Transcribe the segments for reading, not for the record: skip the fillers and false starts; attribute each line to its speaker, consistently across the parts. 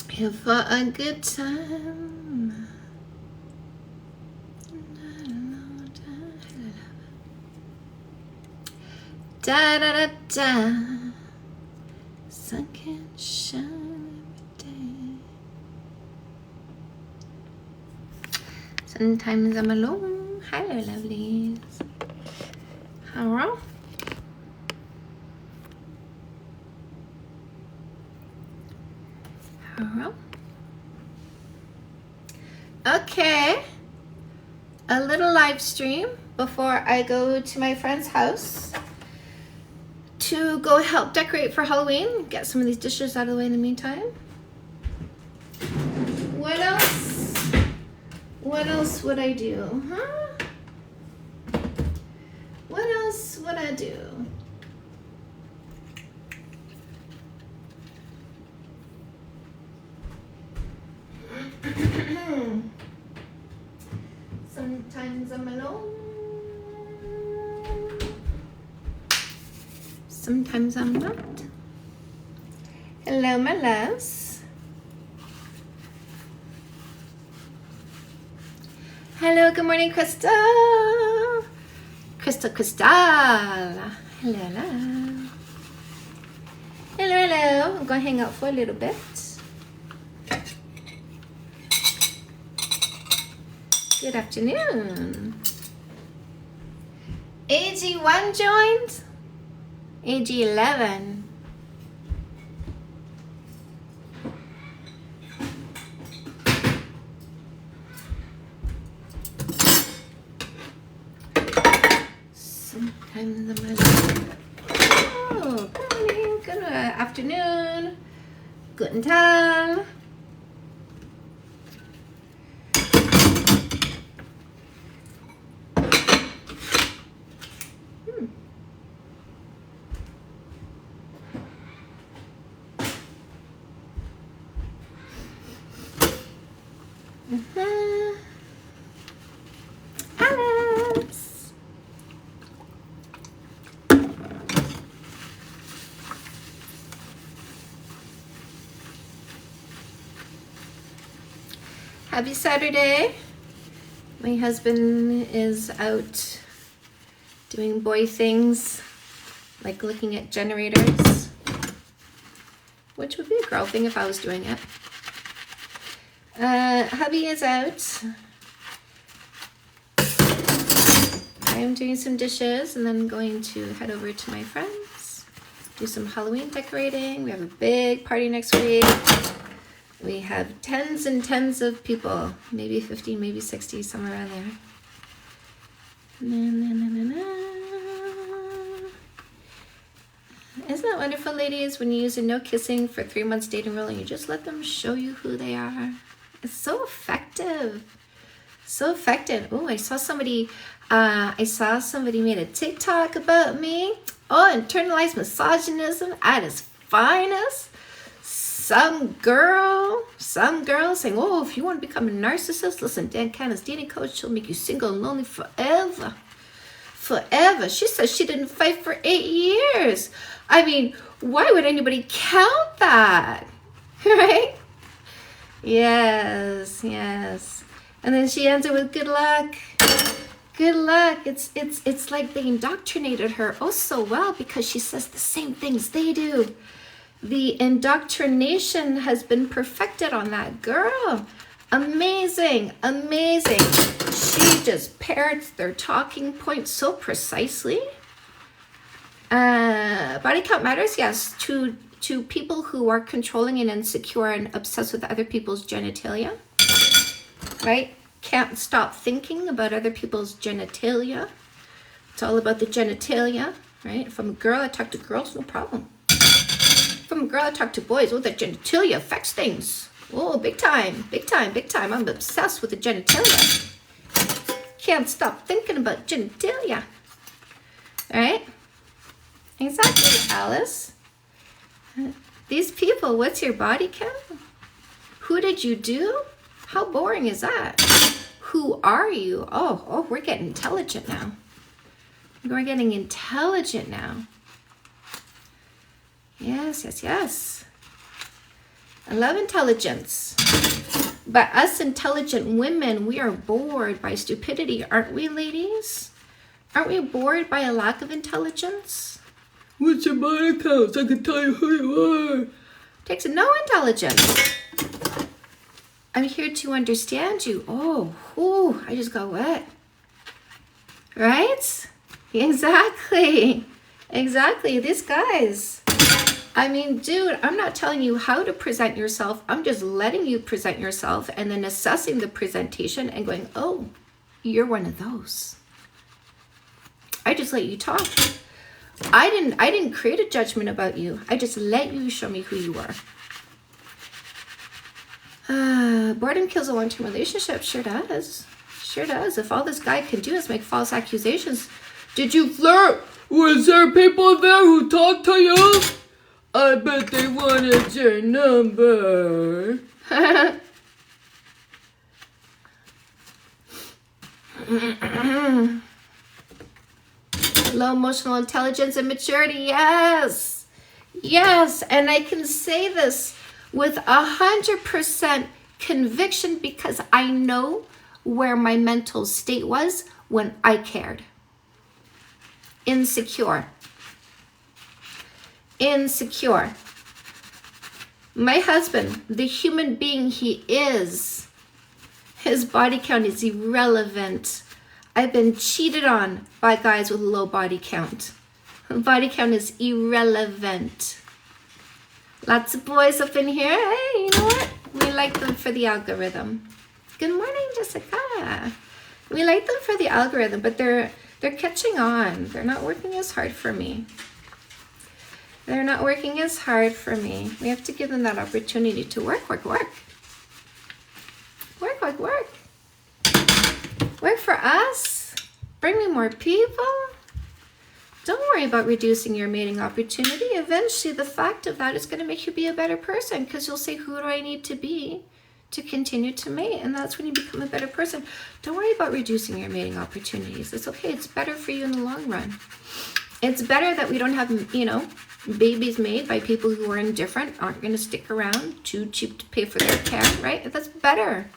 Speaker 1: Here for a good time. Da da da da. Sun can shine every day. Sometimes I'm alone. Hello, lovelies. Hello. Hello. Okay. A little live stream before I go to my friend's house to go help decorate for Halloween. Get some of these dishes out of the way in the meantime. What else? What else would I do? Huh? What else would I do? Sometimes I'm alone. Sometimes I'm not. Hello, my loves. Hello, good morning, Crystal. Crystal. Hello, hello. Hello, hello. I'm going to hang out for a little bit. Good afternoon. AG1 joined. AG11. Sometimes I'm alone. Oh, good morning, good afternoon, guten Tag. Alex. Happy Saturday. My husband is out doing boy things, like looking at generators, which would be a girl thing if I was doing it. Hubby is out. I am doing some dishes and then going to head over to my friends, do some Halloween decorating. We have a big party next week. We have tens and tens of people, maybe 50, maybe 60, somewhere around there. Isn't that wonderful, ladies, when you use a no kissing for 3 months dating rule and you just let them show you who they are? It's so effective. So effective. Oh, I saw somebody made a TikTok about me. Oh, internalized misogynism at its finest. Some girl saying, oh, if you want to become a narcissist, listen, Dan Canna's dating coach, she'll make you single and lonely forever. Forever. She says she didn't fight for 8 years. I mean, why would anybody count that? Right? Yes. And then she ends it with good luck. Good luck. It's like they indoctrinated her oh so well because she says the same things they do. The indoctrination has been perfected on that girl. Amazing. She just parrots their talking points so precisely. Body count matters, yes, to people who are controlling and insecure and obsessed with other people's genitalia, right? Can't stop thinking about other people's genitalia. It's all about the genitalia, right? If I'm a girl, I talk to girls, no problem. If I'm a girl, I talk to boys. Oh, the genitalia affects things. Oh, big time. I'm obsessed with the genitalia. Can't stop thinking about genitalia. All right? Exactly, Alice. These people, what's your body count? Who did you do? How boring is that? Who are you? Oh, we're getting intelligent now. We're getting intelligent now. Yes. I love intelligence. But us intelligent women, we are bored by stupidity, aren't we, ladies? Aren't we bored by a lack of intelligence? What's your bank account? I can tell you who you are. Takes no intelligence. I'm here to understand you. Oh, I just got wet. Right? Exactly. These guys. I mean, dude, I'm not telling you how to present yourself. I'm just letting you present yourself and then assessing the presentation and going, oh, you're one of those. I just let you talk. I didn't create a judgment about you. I just let you show me who you are. Boredom kills a long-term relationship. Sure does. If all this guy can do is make false accusations. Did you flirt? Was there people there who talked to you? I bet they wanted your number. Low emotional intelligence and maturity. Yes. And I can say this with 100% conviction because I know where my mental state was when I cared. Insecure. My husband, the human being he is, his body count is irrelevant. I've been cheated on by guys with low body count. Body count is irrelevant. Lots of boys up in here. Hey, you know what? We like them for the algorithm. Good morning, Jessica. We like them for the algorithm, but they're catching on. They're not working as hard for me. We have to give them that opportunity to work. Work for us. Bring me more people. Don't worry about reducing your mating opportunity. Eventually, the fact of that is going to make you be a better person because you'll say, who do I need to be to continue to mate? And that's when you become a better person. Don't worry about reducing your mating opportunities. It's okay. It's better for you in the long run. It's better that we don't have, babies made by people who are indifferent, aren't going to stick around, too cheap to pay for their care, right? That's better.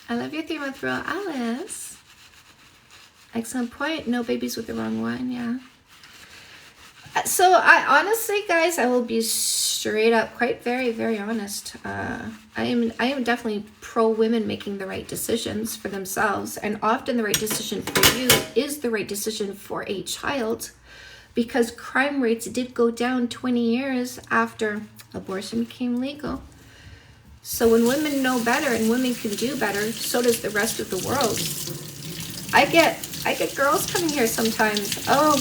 Speaker 1: I love your 3-month rule, Alice. Excellent point. No babies with the wrong one. Yeah. So I honestly, guys, I will be straight up, quite very, very honest. I am definitely pro women making the right decisions for themselves, and often the right decision for you is the right decision for a child, because crime rates did go down 20 years after abortion became legal. So when women know better and women can do better, so does the rest of the world. I get girls coming here sometimes. Oh,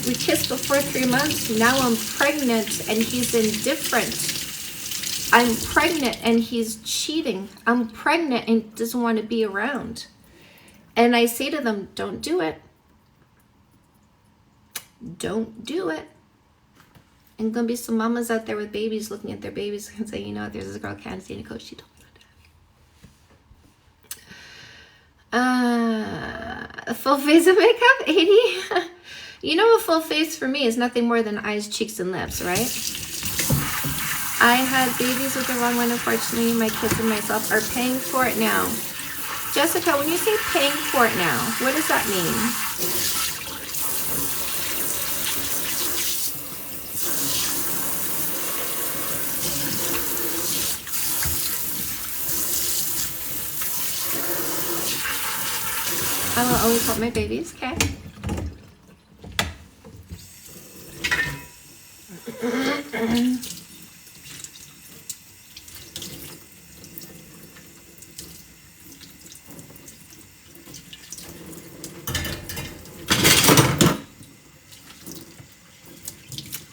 Speaker 1: we kissed before 3 months. Now I'm pregnant and he's indifferent. I'm pregnant and he's cheating. I'm pregnant and doesn't want to be around. And I say to them, don't do it. Don't do it. And gonna be some mamas out there with babies looking at their babies and say, there's this girl, Candace Danico, she told me not to. A full face of makeup, 80. A full face for me is nothing more than eyes, cheeks, and lips, right? I had babies with the wrong one. Unfortunately, my kids and myself are paying for it now. Jessica, when you say paying for it now, what does that mean? I will always hold my babies, okay?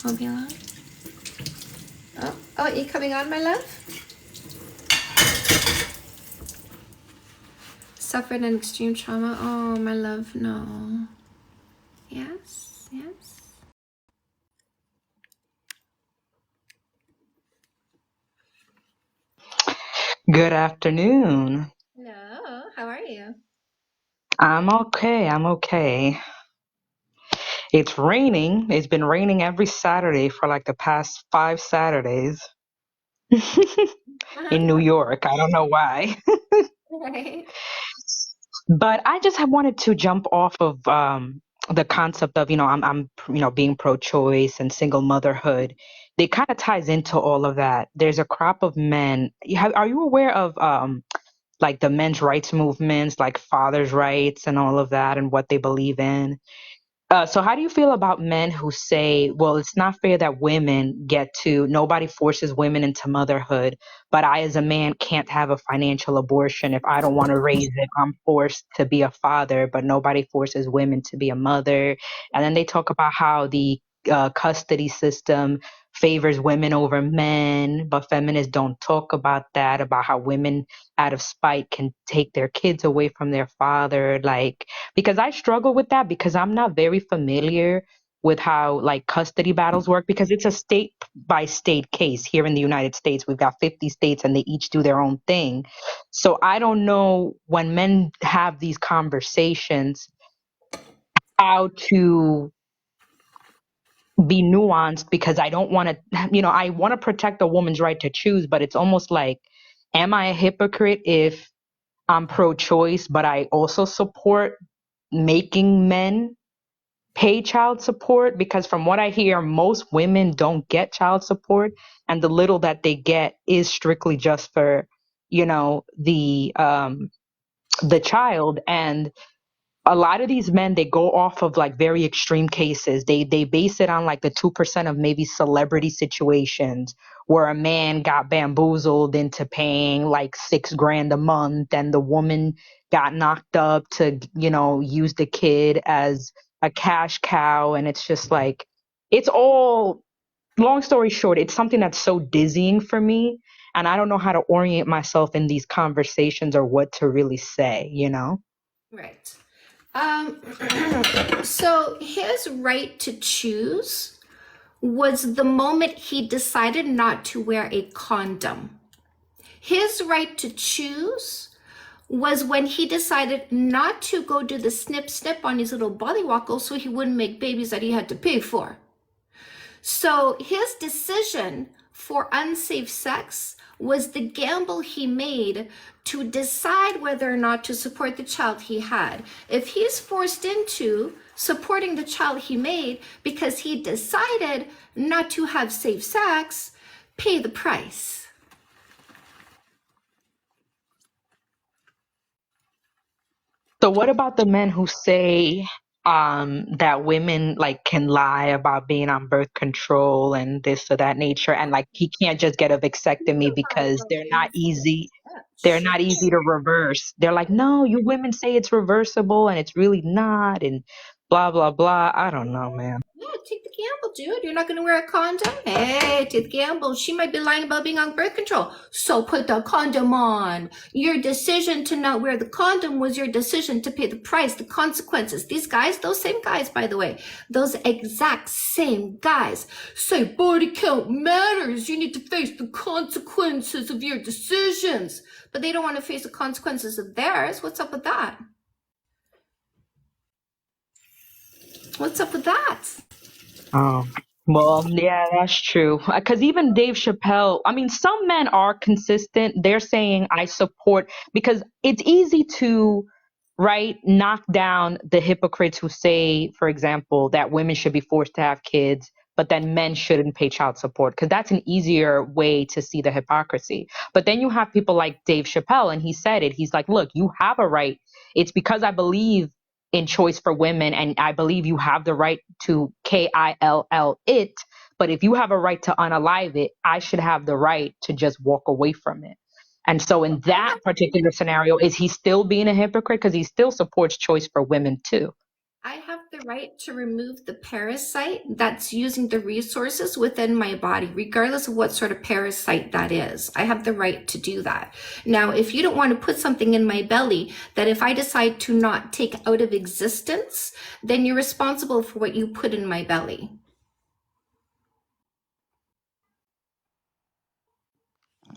Speaker 1: Won't be long. Oh, are you coming on, my love? Suffered an extreme trauma. Oh, my love, no. Yes, yes.
Speaker 2: Good afternoon.
Speaker 1: Hello, how are you?
Speaker 2: I'm okay. I'm okay. It's raining. It's been raining every Saturday for like the past 5 Saturdays in New York. I don't know why.
Speaker 1: Right.
Speaker 2: But I just have wanted to jump off of the concept of, being pro-choice and single motherhood. It kind of ties into all of that. There's a crop of men. Are you aware of like the men's rights movements, like fathers' rights and all of that and what they believe in? So how do you feel about men who say, well, it's not fair that nobody forces women into motherhood, but I as a man can't have a financial abortion. If I don't want to raise it, I'm forced to be a father, but nobody forces women to be a mother. And then they talk about how the custody system favors women over men, but feminists don't talk about that, about how women out of spite can take their kids away from their father. Like, because I struggle with that because I'm not very familiar with how like custody battles work because it's a state by state case here in the United States. We've got 50 states and they each do their own thing. So I don't know when men have these conversations how to be nuanced because I don't want to, I want to protect a woman's right to choose, but it's almost like, am I a hypocrite if I'm pro choice, but I also support making men pay child support? Because from what I hear, most women don't get child support, and the little that they get is strictly just for, the child. And a lot of these men, they go off of like very extreme cases. They base it on like the 2% of maybe celebrity situations where a man got bamboozled into paying like 6 grand a month and the woman got knocked up to, use the kid as a cash cow. And it's just like, it's all, long story short, it's something that's so dizzying for me. And I don't know how to orient myself in these conversations or what to really say?
Speaker 1: Right. Um, so his right to choose was the moment he decided not to wear a condom. His right to choose was when he decided not to go do the snip snip on his little bollywoggle so he wouldn't make babies that he had to pay for. So his decision for unsafe sex was the gamble he made to decide whether or not to support the child he had. If he's forced into supporting the child he made because he decided not to have safe sex, pay the price.
Speaker 2: So what about the men who say that women like can lie about being on birth control and this or that nature and like he can't just get a vasectomy because they're not easy to reverse. They're like, "No, you women say it's reversible and it's really not," and blah blah blah. I don't know, man.
Speaker 1: Yeah, take the gamble, dude. You're not going to wear a condom? Hey, take the gamble. She might be lying about being on birth control. So put the condom on. Your decision to not wear the condom was your decision to pay the price, the consequences. These guys, those same guys, by the way, those exact same guys say body count matters. You need to face the consequences of your decisions. But they don't want to face the consequences of theirs. What's up with that? What's up with that?
Speaker 2: Oh, well, yeah, that's true. Because even Dave Chappelle, I mean, some men are consistent. They're saying, I support, because it's easy to, right, knock down the hypocrites who say, for example, that women should be forced to have kids, but then men shouldn't pay child support, because that's an easier way to see the hypocrisy. But then you have people like Dave Chappelle, and he said it. He's like, look, you have a right. It's because I believe in choice for women, and I believe you have the right to kill it. But if you have a right to unalive it, I should have the right to just walk away from it. And so, in
Speaker 1: I
Speaker 2: that
Speaker 1: have
Speaker 2: particular scenario, is he still being a hypocrite because he still supports choice for women too?
Speaker 1: I have the right to remove the parasite that's using the resources within my body, regardless of what sort of parasite that is. I have the right to do that. Now, if you don't want to put something in my belly that if I decide to not take out of existence, then you're responsible for what you put in my belly.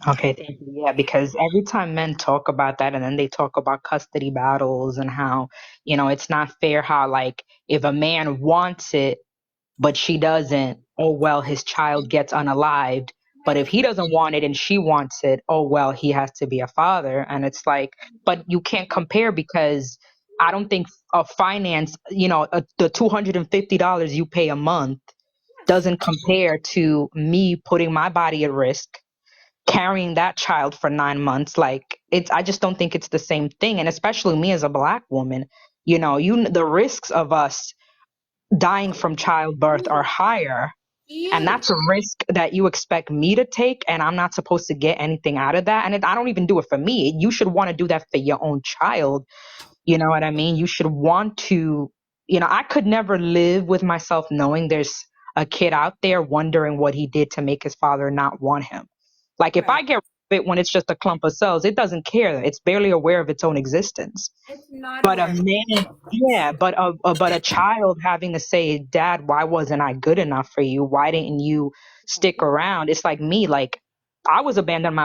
Speaker 2: Okay, thank you. Yeah, because every time men talk about that and then they talk about custody battles and how, it's not fair how, like, if a man wants it, but she doesn't, oh, well, his child gets unalived. But if he doesn't want it and she wants it, oh, well, he has to be a father. And it's like, but you can't compare because I don't think a finance, the $250 you pay a month doesn't compare to me putting my body at risk carrying that child for 9 months. Like, I just don't think it's the same thing. And especially me as a black woman, the risks of us dying from childbirth are higher, and
Speaker 1: Huge.
Speaker 2: that's a risk that you expect me to take, and I'm not supposed to get anything out of that. And I don't even do it for me. You should want to do that for your own child. You know what I mean? You should want to, I could never live with myself knowing there's a kid out there wondering what he did to make his father not want him. Like, if I
Speaker 1: Right.
Speaker 2: get rid of it when it's just a clump of cells, it doesn't care. It's barely aware of its own existence.
Speaker 1: It's not
Speaker 2: But a
Speaker 1: aware of
Speaker 2: man, yeah, but a child having to say, "Dad, why wasn't I good enough for you? Why didn't you stick around?" It's like me, like I was abandoned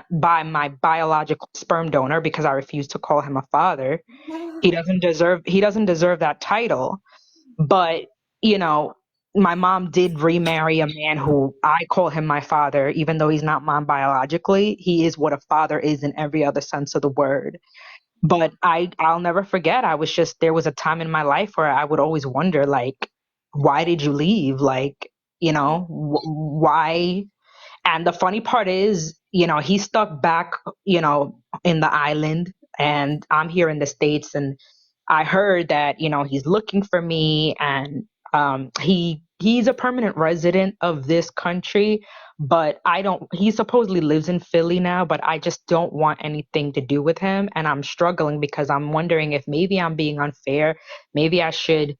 Speaker 2: by my biological sperm donor because I refused to call him a father. He doesn't deserve that title. But, you know, my mom did remarry a man who I call him my father, even though he's not mine biologically. He is what a father is in every other sense of the word. But I'll never forget. There was a time in my life where I would always wonder, like, why did you leave? Like, why? And the funny part is, he's stuck back, in the island, and I'm here in the States. And I heard that, he's looking for me, and he's a permanent resident of this country, but he supposedly lives in Philly now, but I just don't want anything to do with him. And I'm struggling because I'm wondering if maybe I'm being unfair. Maybe I should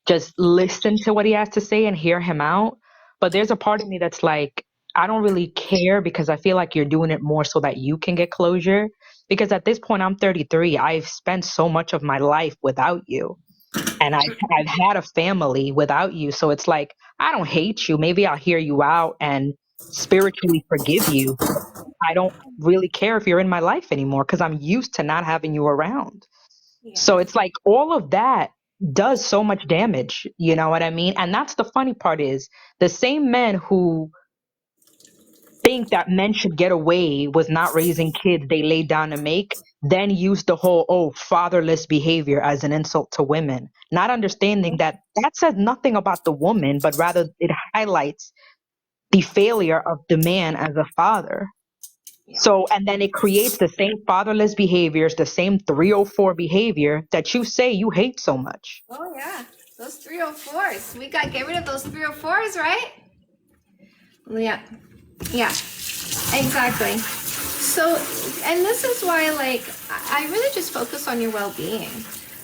Speaker 2: just listen to what he has to say and hear him out. But there's a part of me that's like, I don't really care because I feel like you're doing it more so that you can get closure. Because at this point, I'm 33. I've spent so much of my life without you, and I've had a family without you. So it's like, I don't hate you. Maybe I'll hear you out and spiritually forgive you. I don't really care if you're in my life anymore because I'm used to not having you around.
Speaker 1: Yeah.
Speaker 2: So it's like all of that does so much damage, you know what I mean? And that's the funny part is the same men who think that men should get away with not raising kids they laid down to make then use the whole fatherless behavior as an insult to women, not understanding that that says nothing about the woman, but rather it highlights the failure of the man as a father.
Speaker 1: Yeah.
Speaker 2: So, and then it creates the same fatherless behaviors, the same 304 behavior that you say you hate so much.
Speaker 1: Oh yeah. Those 304s. We got to get rid of those 304s, right? Yeah. Yeah. Exactly. So, and this is why, like, I really just focus on your well-being.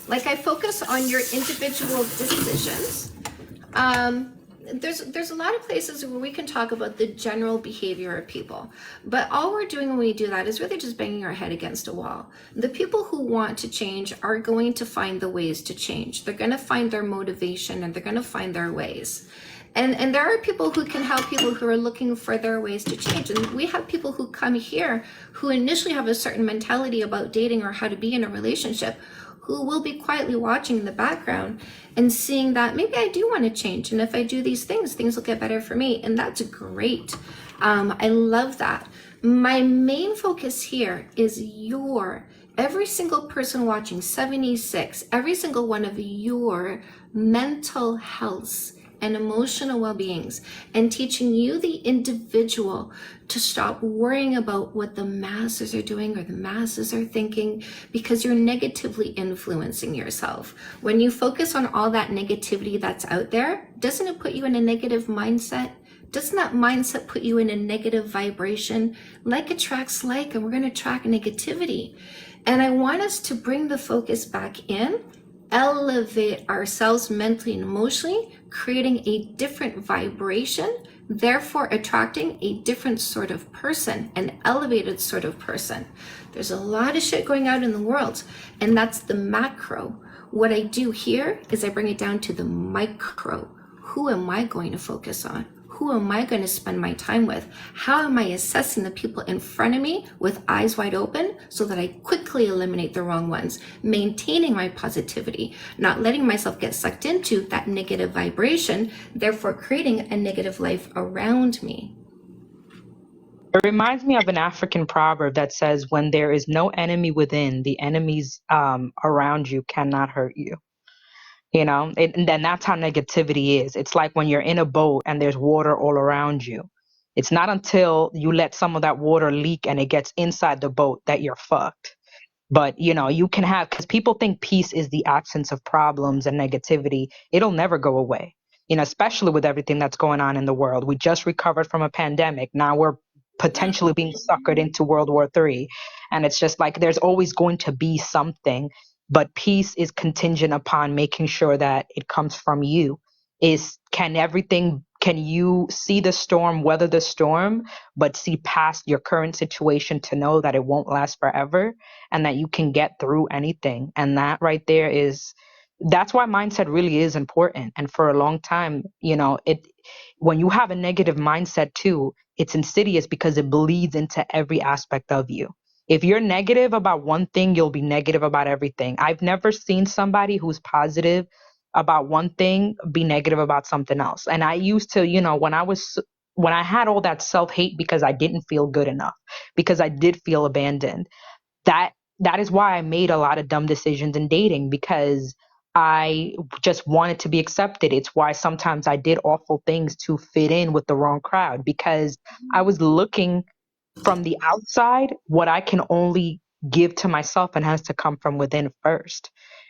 Speaker 1: Like, I focus on your individual decisions. There's a lot of places where we can talk about the general behavior of people, but all we're doing when we do that is really just banging our head against a wall. The people who want to change are going to find the ways to change. They're going to find their motivation and they're going to find their ways. And there are people who can help people who are looking for their ways to change. And we have people who come here who initially have a certain mentality about dating or how to be in a relationship, who will be quietly watching in the background and seeing that maybe I do want to change. And if I do these things, things will get better for me. And that's great. I love that. My main focus here is every single person watching, 76, every single one of your mental health and emotional well-beings, and teaching you, the individual, to stop worrying about what the masses are doing or the masses are thinking, because you're negatively influencing yourself. When you focus on all that negativity that's out there, doesn't it put you in a negative mindset? Doesn't that mindset put you in a negative vibration? Like attracts like, and we're going to attract negativity. And I want us to bring the focus back in elevate ourselves mentally and emotionally, creating a different vibration, therefore attracting a different sort of person, an elevated sort of person. There's a lot of shit going out in the world, and that's the macro. What I do here is I bring it down to the micro. Who am I going to focus on? Who am I going to spend my time with? How am I assessing the people in front of me with eyes wide open so that I quickly eliminate the wrong ones, maintaining my positivity, not letting myself get sucked into that negative vibration, therefore creating a negative life around me.
Speaker 2: It reminds me of an African proverb that says, when there is no enemy within, the enemies around you cannot hurt you. And then that's how negativity is. It's like when you're in a boat and there's water all around you. It's not until you let some of that water leak and it gets inside the boat that you're fucked. But you can have, because people think peace is the absence of problems and negativity. It'll never go away. Especially with everything that's going on in the world. We just recovered from a pandemic. Now we're potentially being suckered into World War III. And it's just like there's always going to be something, but peace is contingent upon making sure that it comes from you. Can you see the storm, weather the storm, but see past your current situation to know that it won't last forever and that you can get through anything? And that right there that's why mindset really is important. And for a long time, when you have a negative mindset too, it's insidious because it bleeds into every aspect of you. If you're negative about one thing, you'll be negative about everything. I've never seen somebody who's positive about one thing be negative about something else. And I used to, when I had all that self-hate because I didn't feel good enough, because I did feel abandoned, that that is why I made a lot of dumb decisions in dating, because I just wanted to be accepted. It's why sometimes I did awful things to fit in with the wrong crowd, because I was looking from the outside what I can only give to myself and has to come from within first.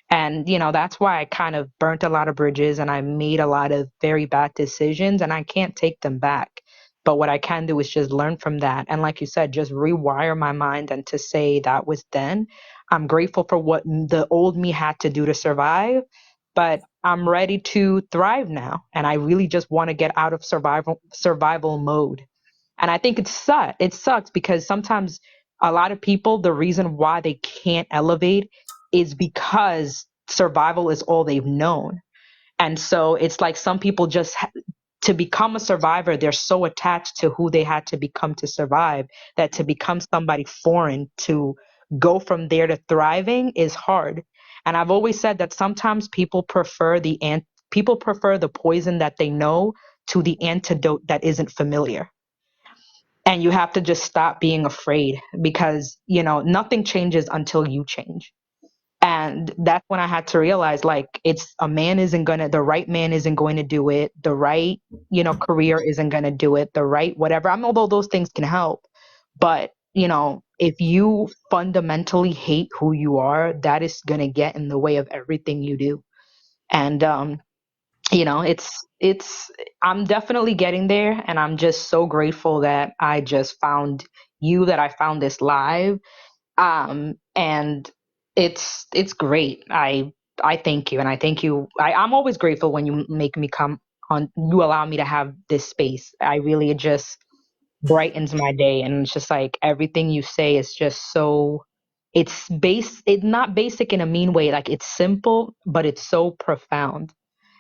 Speaker 2: And, that's why I kind of burnt a lot of bridges and I made a lot of very bad decisions and I can't take them back. But what I can do is just learn from that. And like you said, just rewire my mind and to say that was then. I'm grateful for what the old me had to do to survive, but I'm ready to thrive now. And I really just want to get out of survival mode. And I think it sucks because sometimes a lot of people, the reason why they can't elevate is because survival is all they've known. And so it's like some people to become a survivor, they're so attached to who they had to become to survive that to become somebody foreign, to go from there to thriving is hard. And I've always said that sometimes people prefer the poison that they know to the antidote that isn't familiar. And you have to just stop being afraid because, nothing changes until you change. And that's when I had to realize, like, the right man isn't going to do it. The right, career isn't going to do it. The right, whatever. I mean, although those things can help, but, if you fundamentally hate who you are, that is going to get in the way of everything you do. And, it's I'm definitely getting there, and I'm just so grateful that I just found you, that I found this live. And it's great. I thank you, and I thank you. I'm always grateful when you make me come on, you allow me to have this space. I really, it just brightens my day, and it's just like everything you say is just so, it's not basic in a mean way, like it's simple, but it's so profound.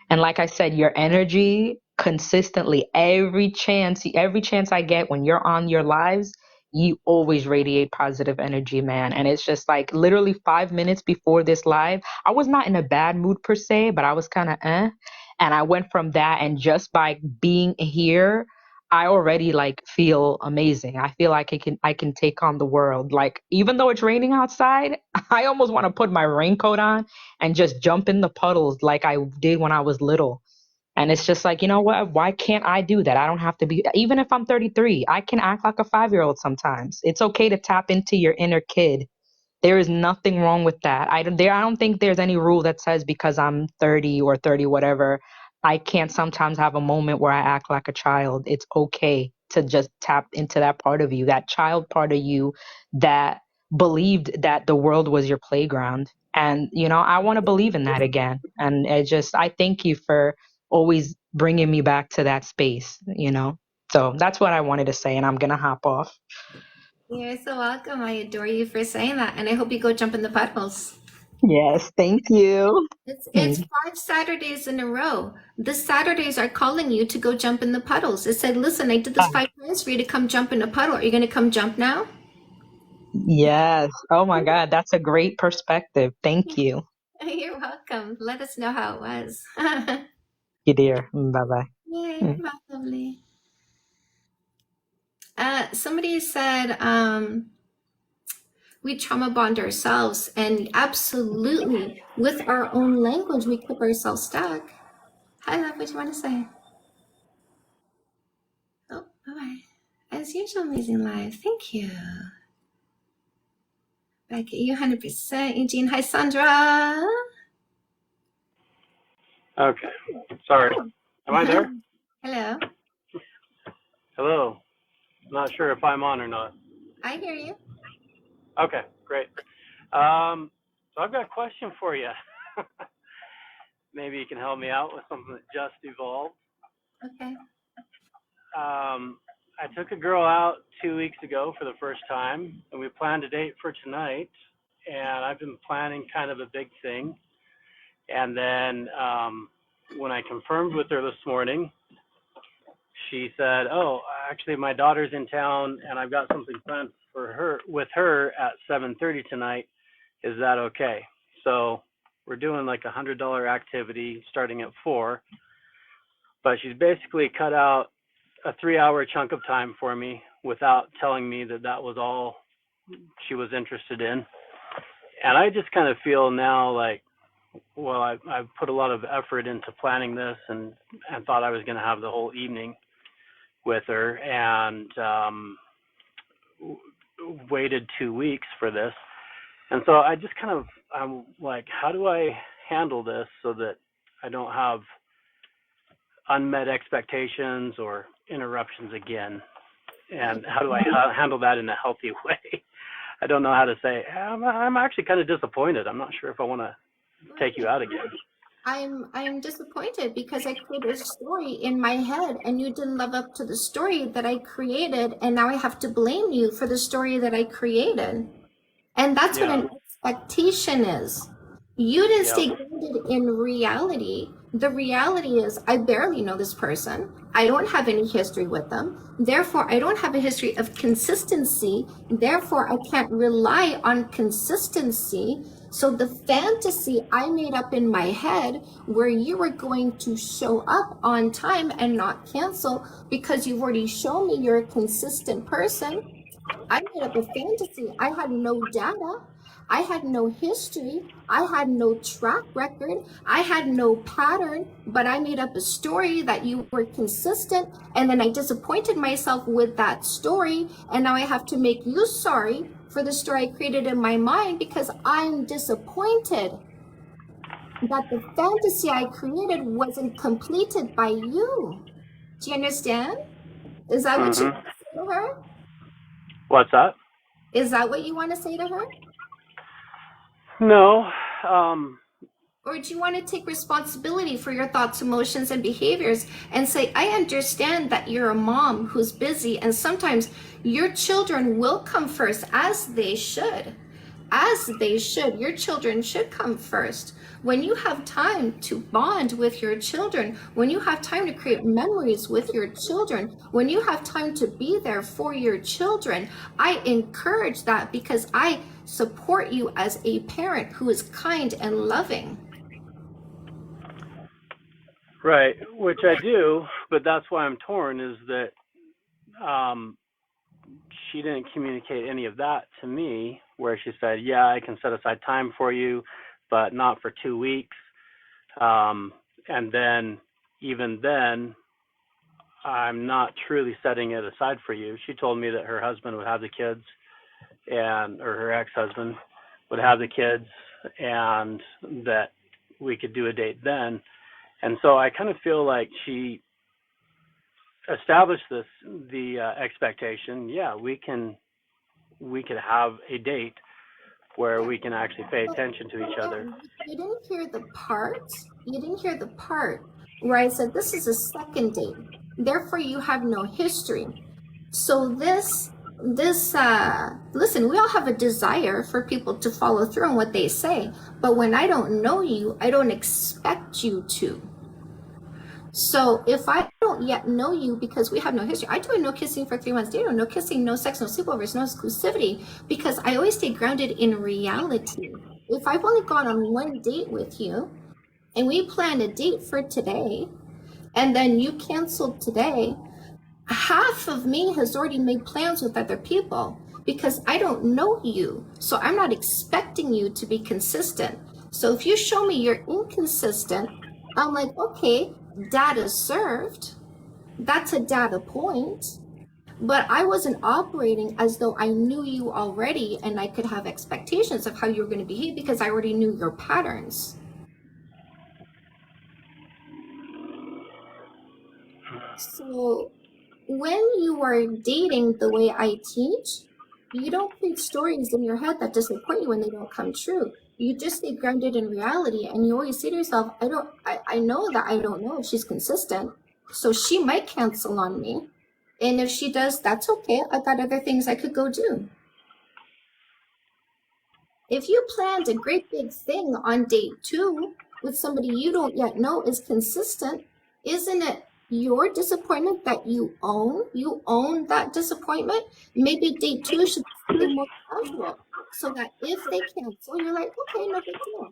Speaker 2: And like I said, your energy consistently, every chance I get when you're on your lives, you always radiate positive energy, man. And it's just like literally 5 minutes before this live, I was not in a bad mood per se, but I was kind of And I went from that, and just by being here, I already like feel amazing. I feel like I can take on the world. Like even though it's raining outside, I almost want to put my raincoat on and just jump in the puddles like I did when I was little. And it's just like, you know what? Why can't I do that? I don't have to be, even if I'm 33, I can act like a 5-year-old sometimes. It's okay to tap into your inner kid. There is nothing wrong with that. I don't think there's any rule that says because I'm 30 or 30 whatever, I can't sometimes have a moment where I act like a child. It's okay to just tap into that part of you, that child part of you that believed that the world was your playground. And, I want to believe in that again. And I thank you for always bringing me back to that space. So that's what I wanted to say. And I'm going to hop off.
Speaker 1: You're so welcome. I adore you for saying that, and I hope you go jump in the puddles.
Speaker 2: Yes. Thank you.
Speaker 1: It's 5 Saturdays in a row. The Saturdays are calling you to go jump in the puddles. It said, listen, I did this 5 times for you to come jump in a puddle. Are you going to come jump now?
Speaker 2: Yes. Oh my God. That's a great perspective. Thank you.
Speaker 1: You're welcome. Let us know how it was.
Speaker 2: You dear. Bye
Speaker 1: Yay,
Speaker 2: bye.
Speaker 1: bye, lovely. Somebody said, we trauma bond ourselves, and absolutely, with our own language, we keep ourselves stuck. Hi, love. What do you want to say? Oh, bye-bye. As usual, amazing live. Thank you. Back at you, 100%. Eugene. Hi, Sandra.
Speaker 3: Okay. Sorry. Am I there?
Speaker 1: Hello.
Speaker 3: Hello. Not sure if I'm on or not.
Speaker 1: I hear you.
Speaker 3: Okay, great. So I've got a question for you. Maybe you can help me out with something that just evolved.
Speaker 1: Okay.
Speaker 3: I took a girl out 2 weeks ago for the first time, and we planned a date for tonight. And I've been planning kind of a big thing. And then when I confirmed with her this morning, she said, "Oh, actually, my daughter's in town, and I've got something planned for her with her at 7:30 tonight. Is that okay?" So we're doing like $100 activity starting at 4, but she's basically cut out a 3-hour chunk of time for me without telling me that that was all she was interested in. And I just kind of feel now like, well, I've put a lot of effort into planning this and thought I was going to have the whole evening with her, and waited 2 weeks for this. And so I just I'm like, how do I handle this so that I don't have unmet expectations or interruptions again? And how do I handle that in a healthy way? I don't know how to say. I'm actually kind of disappointed. I'm not sure if I want to take you out again.
Speaker 1: I'm disappointed because I created a story in my head and you didn't live up to the story that I created, and now I have to blame you for the story that I created. And that's what an expectation is. You didn't stay grounded in reality. The reality is, I barely know this person. I don't have any history with them. Therefore, I don't have a history of consistency. Therefore, I can't rely on consistency. So the fantasy I made up in my head where you were going to show up on time and not cancel because you've already shown me you're a consistent person, I made up a fantasy. I had no data. I had no history. I had no track record. I had no pattern, but I made up a story that you were consistent. And then I disappointed myself with that story. And now I have to make you sorry for the story I created in my mind because I'm disappointed that the fantasy I created wasn't completed by you. Do you understand? Is that what you want to say to her?
Speaker 3: What's that?
Speaker 1: Is that what you want to say to her?
Speaker 3: No.
Speaker 1: Or do you want to take responsibility for your thoughts, emotions, and behaviors and say, I understand that you're a mom who's busy and sometimes your children will come first, as they should. As they should. Your children should come first. When you have time to bond with your children, when you have time to create memories with your children, when you have time to be there for your children, I encourage that because I support you as a parent who is kind and loving.
Speaker 3: Right, which I do, but that's why I'm torn is that she didn't communicate any of that to me, where she said, yeah, I can set aside time for you, but not for 2 weeks. And then, even then, I'm not truly setting it aside for you. She told me that her husband would have the kids or her ex-husband would have the kids and that we could do a date then. And so I kind of feel like she established the expectation. Yeah, we can we could have a date where we can actually pay attention to each other.
Speaker 1: You didn't hear the part. You didn't hear the part where I said this is a second date. Therefore, you have no history. So listen, we all have a desire for people to follow through on what they say. But when I don't know you, I don't expect you to. So if I don't yet know you because we have no history, I do a no kissing for 3 months dating, no kissing, no sex, no sleepovers, no exclusivity, because I always stay grounded in reality. If I've only gone on one date with you and we planned a date for today and then you canceled today, half of me has already made plans with other people because I don't know you. So I'm not expecting you to be consistent. So if you show me you're inconsistent, I'm like, okay, data served. That's a data point. But I wasn't operating as though I knew you already and I could have expectations of how you were going to behave because I already knew your patterns. So when you are dating the way I teach, you don't create stories in your head that disappoint you when they don't come true. You just stay grounded in reality, and you always say to yourself, I know that I don't know if she's consistent, so she might cancel on me. And if she does, that's okay. I've got other things I could go do. If you planned a great big thing on date 2 with somebody you don't yet know is consistent, isn't it your disappointment that you own? You own that disappointment. Maybe date 2 should be more casual so that if they cancel, you're like, okay, no big deal.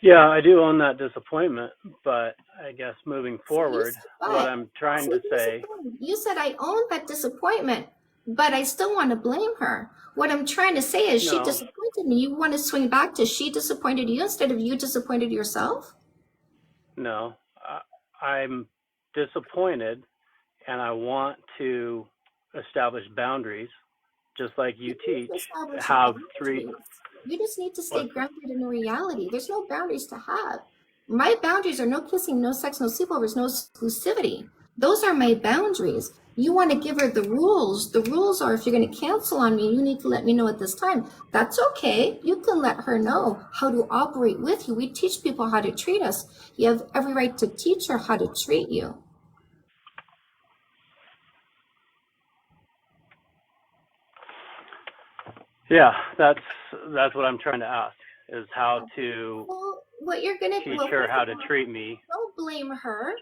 Speaker 3: Yeah, I do own that disappointment, but I guess moving forward, what I'm trying to say.
Speaker 1: You said I own that disappointment, but I still want to blame her. What I'm trying to say is she disappointed me. You want to swing back to she disappointed you instead of you disappointed yourself?
Speaker 3: No, I'm disappointed, and I want to establish boundaries, just like you teach. Have three.
Speaker 1: You just need to stay grounded in reality. There's no boundaries to have. My boundaries are no kissing, no sex, no sleepovers, no exclusivity. Those are my boundaries. You want to give her the rules. The rules are if you're going to cancel on me, you need to let me know at this time. That's okay. You can let her know how to operate with you. We teach people how to treat us. You have every right to teach her how to treat you.
Speaker 3: Yeah, that's what I'm trying to ask, is how to
Speaker 1: what you're gonna
Speaker 3: teach her how to treat me.
Speaker 1: Don't blame her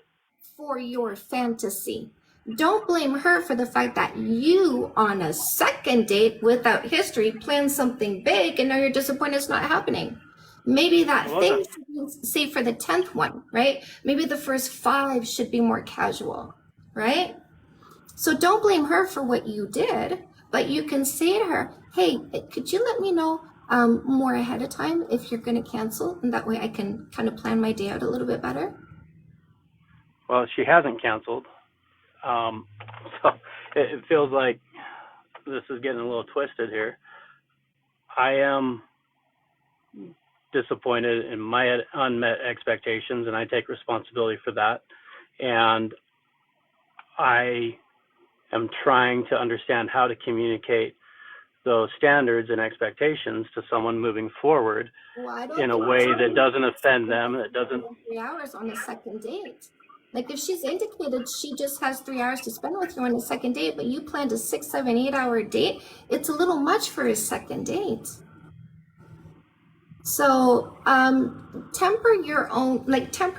Speaker 1: for your fantasy. Don't blame her for the fact that you, on a second date without history, planned something big and now you're disappointed it's not happening. Maybe that thing should be saved for the 10th one, right? Maybe the first 5 should be more casual, right? So don't blame her for what you did, but you can say to her, hey, could you let me know more ahead of time if you're going to cancel? And that way I can kind of plan my day out a little bit better.
Speaker 3: Well, she hasn't canceled. So it feels like this is getting a little twisted here. I am disappointed in my unmet expectations, and I take responsibility for that. And I am trying to understand how to communicate those standards and expectations to someone moving forward in a way that doesn't offend them, that doesn't.
Speaker 1: 3 hours on a second date. Like if she's indicated she just has 3 hours to spend with you on a second date, but you planned a 6, 7, 8 hour date, it's a little much for a second date. So temper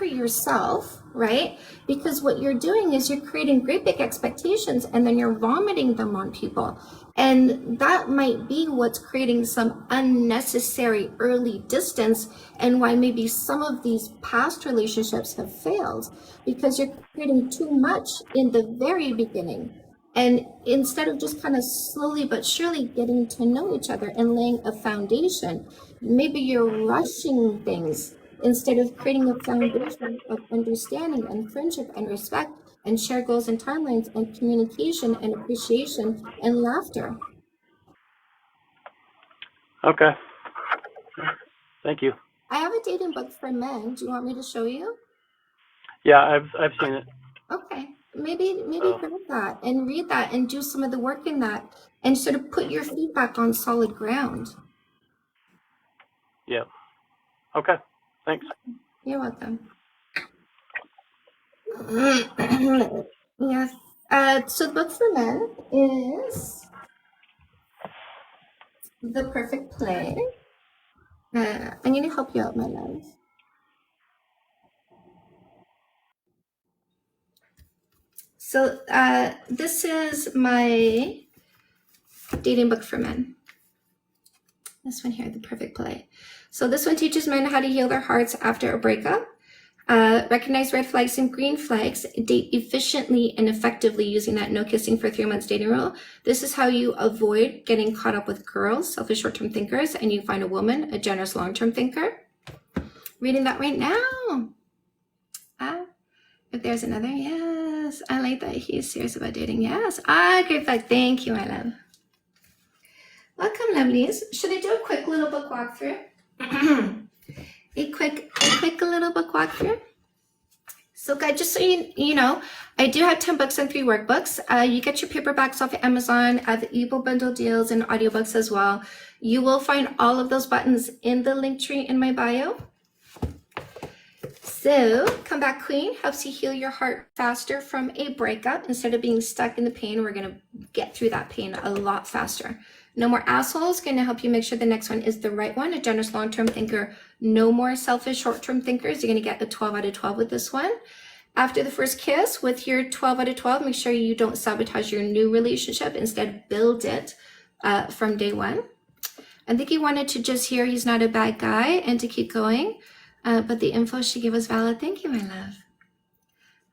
Speaker 1: yourself, right? Because what you're doing is you're creating great big expectations and then you're vomiting them on people. And that might be what's creating some unnecessary early distance and why maybe some of these past relationships have failed, because you're creating too much in the very beginning. And instead of just kind of slowly but surely getting to know each other and laying a foundation, maybe you're rushing things instead of creating a foundation of understanding and friendship and respect and shared goals and timelines and communication and appreciation and laughter.
Speaker 3: Okay. Thank you.
Speaker 1: I have a dating book for men. Do you want me to show you?
Speaker 3: Yeah, I've seen it.
Speaker 1: Okay. maybe
Speaker 3: So,
Speaker 1: grab that and read that and do some of the work in that and sort of put your feedback on solid ground.
Speaker 3: yeah. Okay. Thanks.
Speaker 1: You're welcome. Yes. So the book for men is The Perfect Play. I'm going to help you out, my love. So this is my dating book for men. This one here, The Perfect Play. So this one teaches men how to heal their hearts after a breakup, recognize red flags and green flags, date efficiently and effectively using that no kissing for 3 months dating rule. This is how you avoid getting caught up with girls, selfish short-term thinkers, and you find a woman, a generous long-term thinker. Reading that right now. If there's another, yes. I like that he's serious about dating. Yes. Great book. Thank you, my love. Welcome, lovelies. Should I do a quick little book walkthrough? a quick little book walkthrough. So, guys, just so you know, I do have 10 books and 3 workbooks. You get your paperbacks off of Amazon, the ebook bundle deals, and audiobooks as well. You will find all of those buttons in the link tree in my bio. So, Comeback Queen helps you heal your heart faster from a breakup. Instead of being stuck in the pain, we're going to get through that pain a lot faster. No More Assholes, going to help you make sure the next one is the right one. A generous long-term thinker. No more selfish short-term thinkers. You're going to get a 12 out of 12 with this one. After the First Kiss, with your 12 out of 12, make sure you don't sabotage your new relationship. Instead, build it from day one. I think he wanted to just hear he's not a bad guy and to keep going. But the info she gave was valid. Thank you, my love.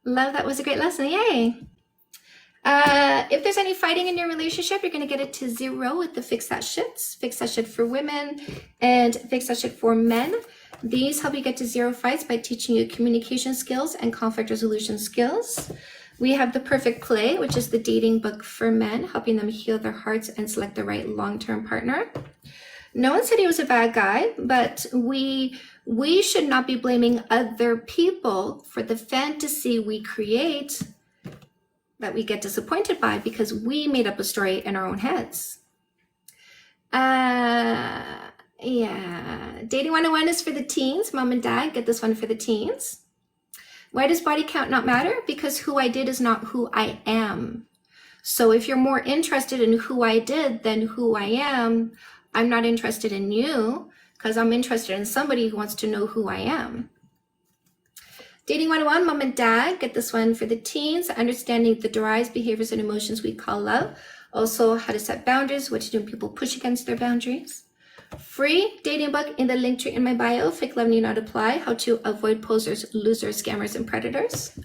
Speaker 1: Love, that was a great lesson. Yay. If there's any fighting in your relationship, you're going to get it to 0 with the Fix That Shits. Fix That Shit for women and Fix That Shit for men. These help you get to 0 fights by teaching you communication skills and conflict resolution skills. We have The Perfect Play, which is the dating book for men, helping them heal their hearts and select the right long-term partner. No one said he was a bad guy, but we should not be blaming other people for the fantasy we create that we get disappointed by because we made up a story in our own heads. Yeah. Dating 101 is for the teens. Mom and dad, get this one for the teens. Why does body count not matter? Because who I did is not who I am. So if you're more interested in who I did than who I am, I'm not interested in you because I'm interested in somebody who wants to know who I am. Dating 101, Mom and Dad, get this one for the teens. Understanding the drives, behaviors, and emotions we call love. Also, how to set boundaries, what to do when people push against their boundaries. Free dating book in the link tree in my bio. Fake love need not apply. How to avoid posers, losers, scammers, and predators.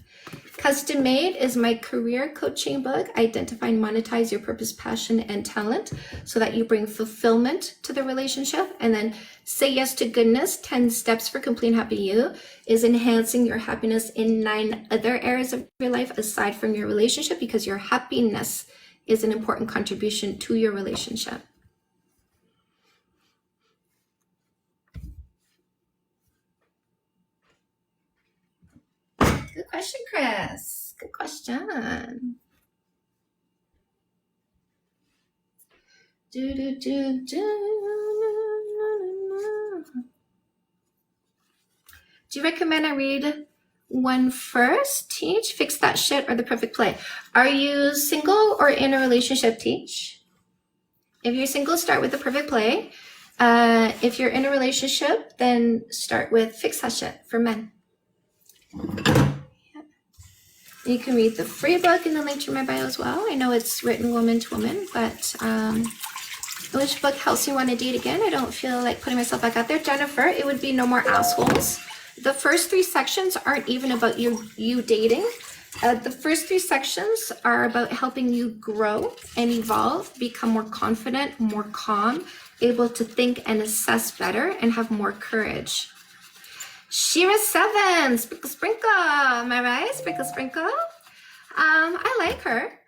Speaker 1: Custom Made is my career coaching book. Identify and monetize your purpose, passion, and talent so that you bring fulfillment to the relationship. And then Say Yes to Goodness, 10 Steps for Complete and Happy You is enhancing your happiness in 9 other areas of your life aside from your relationship because your happiness is an important contribution to your relationship. Good question, Chris. Good question. Do. Do you recommend I read one first, Teach? Fix That Shit or The Perfect Play? Are you single or in a relationship, Teach? If you're single, start with The Perfect Play. If you're in a relationship, then start with Fix That Shit for men. Yeah. You can read the free book in the link to my bio as well. I know it's written woman to woman, but which book helps you want to date again? I don't feel like putting myself back out there. Jennifer, it would be No More Assholes. The first 3 sections aren't even about you dating. The first 3 sections are about helping you grow and evolve, become more confident, more calm, able to think and assess better, and have more courage. Shira 7, Sprinkle Sprinkle, am I right? Sprinkle Sprinkle. I like her.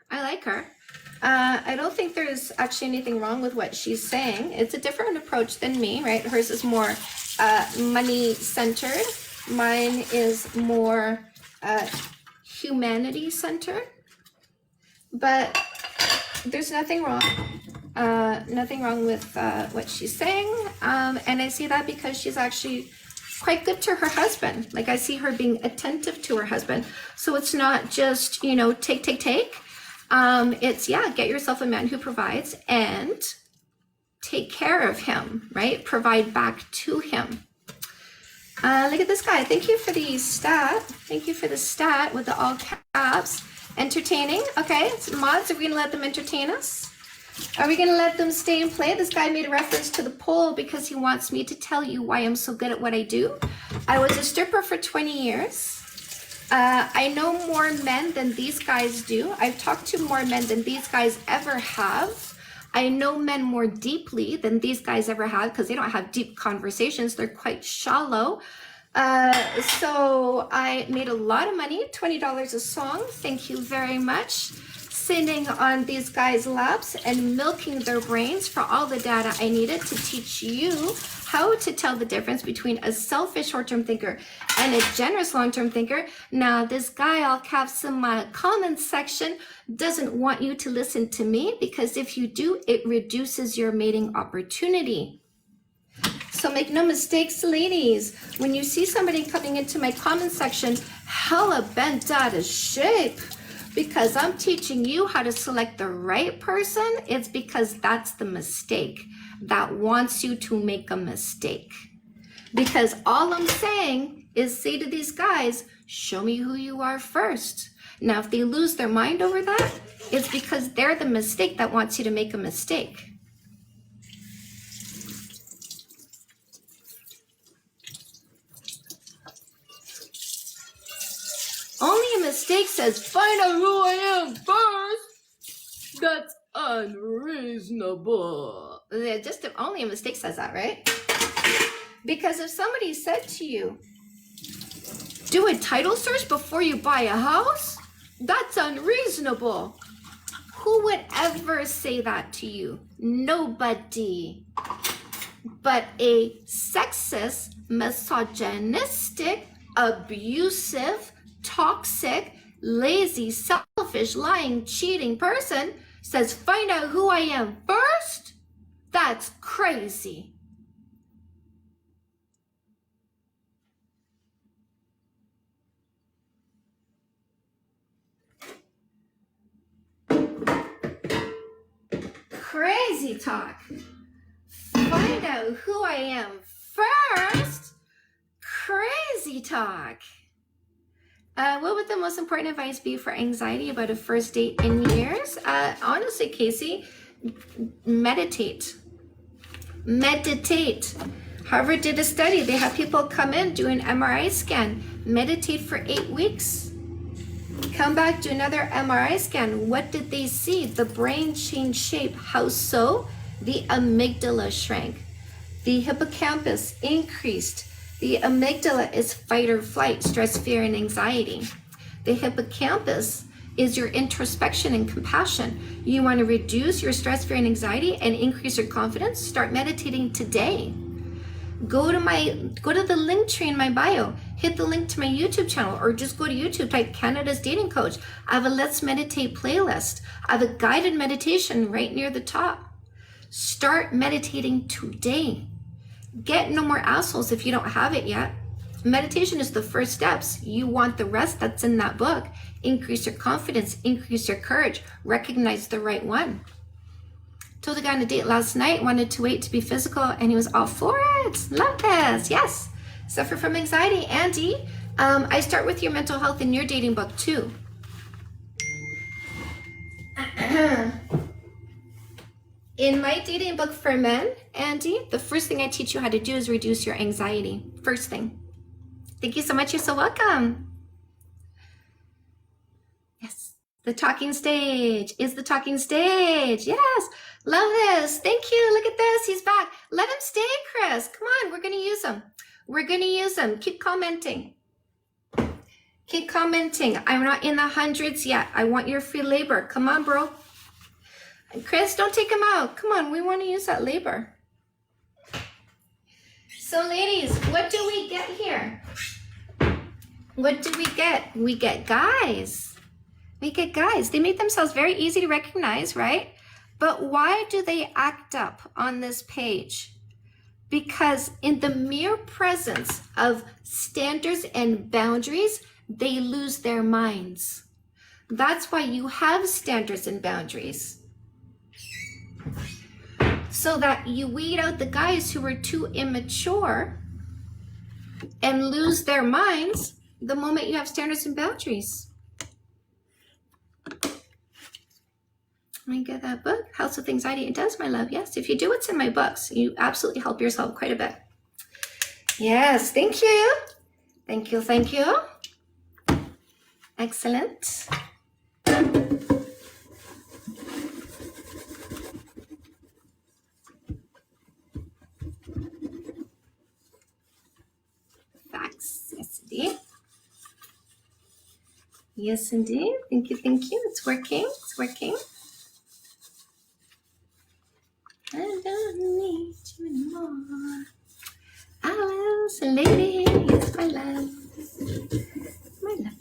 Speaker 1: I don't think there's actually anything wrong with what she's saying. It's a different approach than me, right? Hers is more money centered. Mine is more humanity centered, but there's nothing wrong. Nothing wrong with what she's saying. And I see that because she's actually quite good to her husband. Like I see her being attentive to her husband. So it's not just, you know, take. It's, yeah, get yourself a man who provides and take care of him, right? Provide back to him. Look at this guy. Thank you for the stat. Thank you for the stat with the all caps. Entertaining. Okay, so mods, are we going to let them entertain us? Are we going to let them stay and play? This guy made a reference to the poll because he wants me to tell you why I'm so good at what I do. I was a stripper for 20 years. I know more men than these guys do. I've talked to more men than these guys ever have. I know men more deeply than these guys ever have because they don't have deep conversations. They're quite shallow. So I made a lot of money, $20 a song. Thank you very much. Sitting on these guys' laps and milking their brains for all the data I needed to teach you how to tell the difference between a selfish short-term thinker and a generous long-term thinker. Now, this guy, all caps in my comments section, doesn't want you to listen to me because if you do, it reduces your mating opportunity. So make no mistakes, ladies. When you see somebody coming into my comment section, hella bent out of shape, because I'm teaching you how to select the right person, it's because that's the mistake that wants you to make a mistake. Because all I'm saying is say to these guys, show me who you are first. Now, if they lose their mind over that, it's because they're the mistake that wants you to make a mistake. Only a mistake says, find out who I am first. That's unreasonable. Only a mistake says that, right? Because if somebody said to you, do a title search before you buy a house, that's unreasonable. Who would ever say that to you? Nobody. But a sexist, misogynistic, abusive, toxic, lazy, selfish, lying, cheating person says, find out who I am first? That's crazy. Crazy talk. Find out who I am first? Crazy talk. What would the most important advice be for anxiety about a first date in years? Honestly, Casey, meditate. Meditate. Harvard did a study. They have people come in, do an MRI scan, meditate for 8 weeks. Come back, do another MRI scan. What did they see? The brain changed shape. How so? The amygdala shrank. The hippocampus increased. The amygdala is fight or flight, stress, fear, and anxiety. The hippocampus is your introspection and compassion. You want to reduce your stress, fear, and anxiety and increase your confidence? Start meditating today. Go to the link tree in my bio. Hit the link to my YouTube channel, or just go to YouTube, type Canada's Dating Coach. I have a Let's Meditate playlist. I have a guided meditation right near the top. Start meditating today. Get No More Assholes if you don't have it yet. Meditation is the first steps. You want the rest that's in that book. Increase your confidence, increase your courage, recognize the right one. Told a guy on a date last night, wanted to wait to be physical, and he was all for it. Love this, yes. Suffer from anxiety, Andy. I start with your mental health in your dating book too. In my dating book for men, Andy, the first thing I teach you how to do is reduce your anxiety. First thing. Thank you so much. You're so welcome. Yes. The talking stage is the talking stage. Yes. Love this. Thank you. Look at this. He's back. Let him stay, Chris. Come on. We're going to use him. We're going to use him. Keep commenting. Keep commenting. I'm not in the hundreds yet. I want your free labor. Come on, bro. Chris, don't take him out. Come on, we want to use that labor. So ladies, what do we get here? What do we get? We get guys. We get guys. They make themselves very easy to recognize, right? But why do they act up on this page? Because in the mere presence of standards and boundaries, they lose their minds. That's why you have standards and boundaries. So that you weed out the guys who are too immature and lose their minds the moment you have standards and boundaries. Let me get that book, House of Anxiety. It does, my love. Yes, if you do what's in my books, you absolutely help yourself quite a bit. Yes, thank you. Thank you, thank you. Excellent. Facts, yes indeed. Yes indeed, thank you, it's working, it's working. I don't need you anymore. I was a lady, yes my love. My love.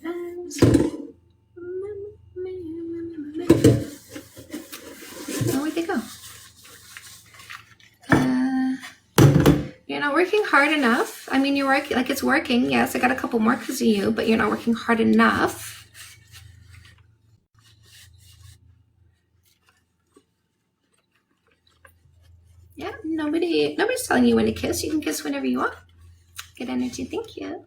Speaker 1: Oh, where'd they go? You're not working hard enough. I mean, you're working, like it's working. Yes, I got a couple more because of you, but you're not working hard enough. Yeah, nobody's telling you when to kiss. You can kiss whenever you want. Good energy, thank you.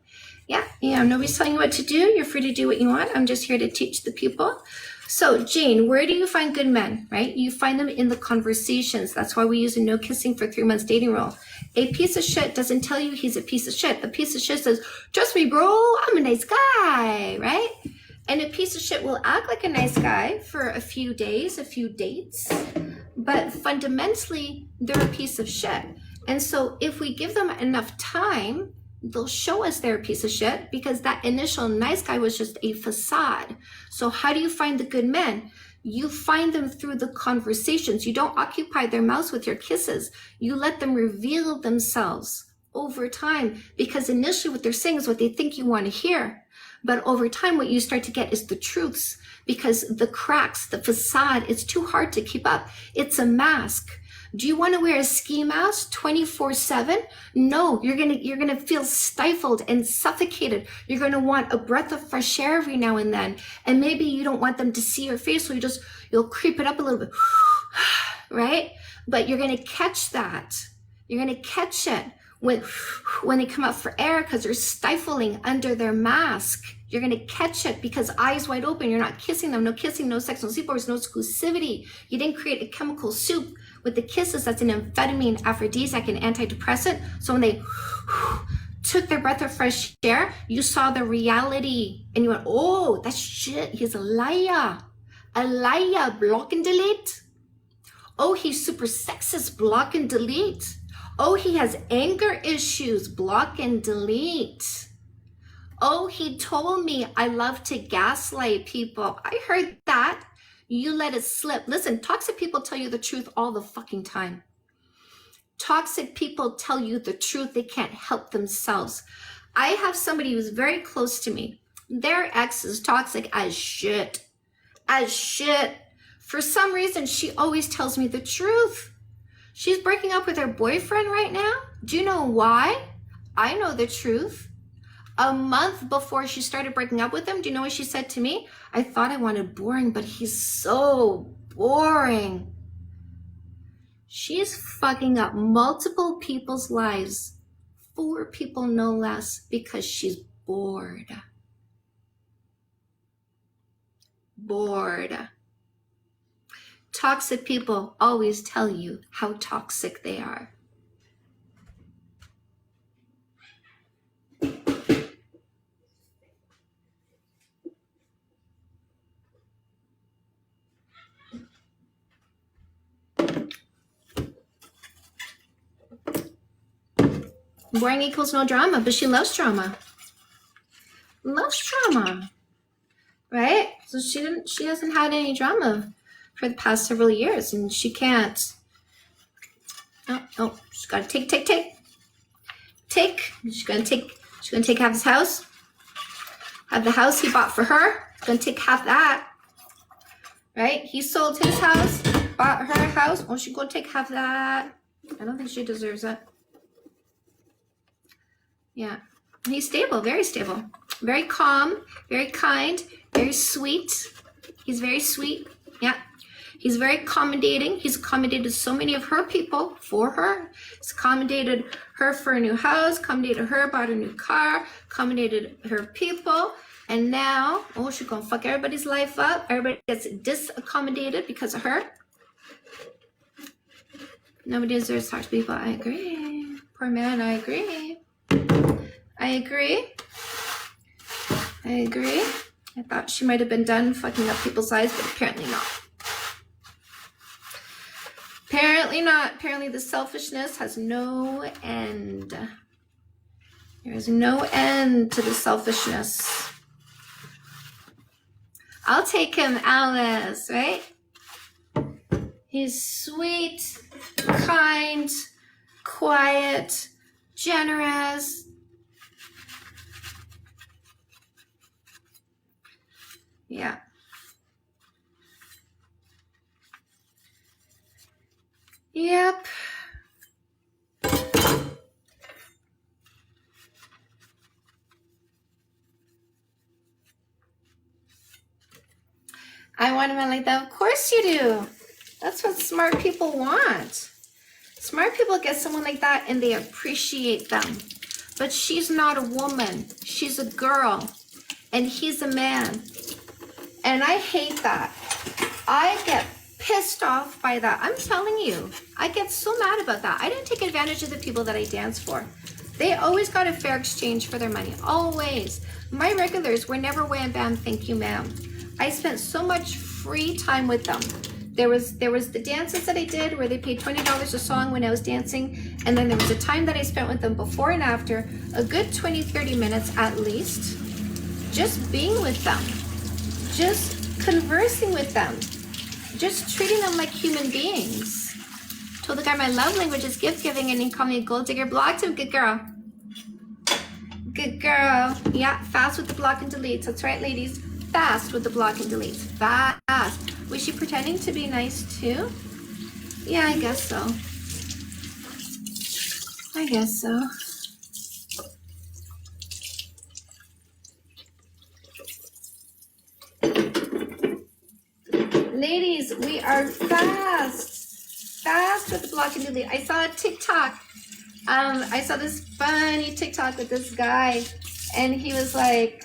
Speaker 1: Yeah, nobody's telling you what to do. You're free to do what you want. I'm just here to teach the people. So, Jane, where do you find good men, right? You find them in the conversations. That's why we use a no kissing for 3 months dating rule. A piece of shit doesn't tell you he's a piece of shit. A piece of shit says, trust me, bro, I'm a nice guy, right? And a piece of shit will act like a nice guy for a few days, a few dates, but fundamentally, they're a piece of shit. And so if we give them enough time, they'll show us they're a piece of shit because that initial nice guy was just a facade. So how do you find the good men? You find them through the conversations. You don't occupy their mouths with your kisses. You let them reveal themselves over time because initially what they're saying is what they think you want to hear. But over time, what you start to get is the truths because the cracks, the facade, it's too hard to keep up. It's a mask. Do you want to wear a ski mask 24/7? No, you're gonna feel stifled and suffocated. You're gonna want a breath of fresh air every now and then. And maybe you don't want them to see your face, so you'll creep it up a little bit, right? But you're gonna catch that. You're gonna catch it when they come up for air because they're stifling under their mask. You're going to catch it because eyes wide open. You're not kissing them. No kissing, no sex, no sleepovers, no exclusivity. You didn't create a chemical soup with the kisses that's an amphetamine, aphrodisiac, and antidepressant. So when they took their breath of fresh air, you saw the reality and you went, oh, that's shit. He's a liar. A liar. Block and delete. Oh, he's super sexist. Block and delete. Oh, he has anger issues. Block and delete. Oh, he told me I love to gaslight people. I heard that. You let it slip. Listen, toxic people tell you the truth all the fucking time. Toxic people tell you the truth. They can't help themselves. I have somebody who's very close to me. Their ex is toxic as shit. As shit. For some reason, she always tells me the truth. She's breaking up with her boyfriend right now. Do you know why? I know the truth. A month before she started breaking up with him, do you know what she said to me? I thought I wanted boring, but he's so boring. She's fucking up multiple people's lives, 4 people no less, because she's bored. Bored. Toxic people always tell you how toxic they are. Boring equals no drama, but she loves drama. Loves drama, right? So she hasn't had any drama for the past several years, and she can't. No, she's got to take. She's gonna take half his house. Have the house he bought for her. Gonna take half that. Right? He sold his house, bought her a house. Oh, she gonna take half that. I don't think she deserves it. Yeah. He's stable, very stable. Very calm, very kind, very sweet. He's very sweet. Yeah. He's very accommodating. He's accommodated so many of her people for her. He's accommodated her for a new house, accommodated her, bought a new car, accommodated her people. And now, oh, she's gonna fuck everybody's life up. Everybody gets disaccommodated because of her. Nobody deserves to talk to people. I agree. Poor man, I agree. I agree. I agree. I thought she might have been done fucking up people's lives, but apparently not. Apparently not. Apparently the selfishness has no end. There is no end to the selfishness. I'll take him, Alice, right? He's sweet, kind, quiet, generous. Yeah. Yep. I want a man like that. Of course you do. That's what smart people want. Smart people get someone like that and they appreciate them. But she's not a woman. She's a girl. And he's a man. And I hate that. I get pissed off by that. I'm telling you. I get so mad about that. I didn't take advantage of the people that I dance for. They always got a fair exchange for their money. Always. My regulars were never wham bam, thank you ma'am. I spent so much free time with them. There was the dances that I did where they paid $20 a song when I was dancing, and then there was a time that I spent with them before and after, a good 20-30 minutes at least, just being with them, just conversing with them, just treating them like human beings. Told the guy my love language is gift giving, and he called me a gold digger. Blocked him. Good girl. Good girl. Yeah, fast with the block and delete. That's right, ladies. Fast with the block and delete. Fast. Was she pretending to be nice too? Yeah, I guess so. I guess so. Ladies, we are fast. Fast with the block and delete. I saw a TikTok. I saw this funny TikTok with this guy, and he was like,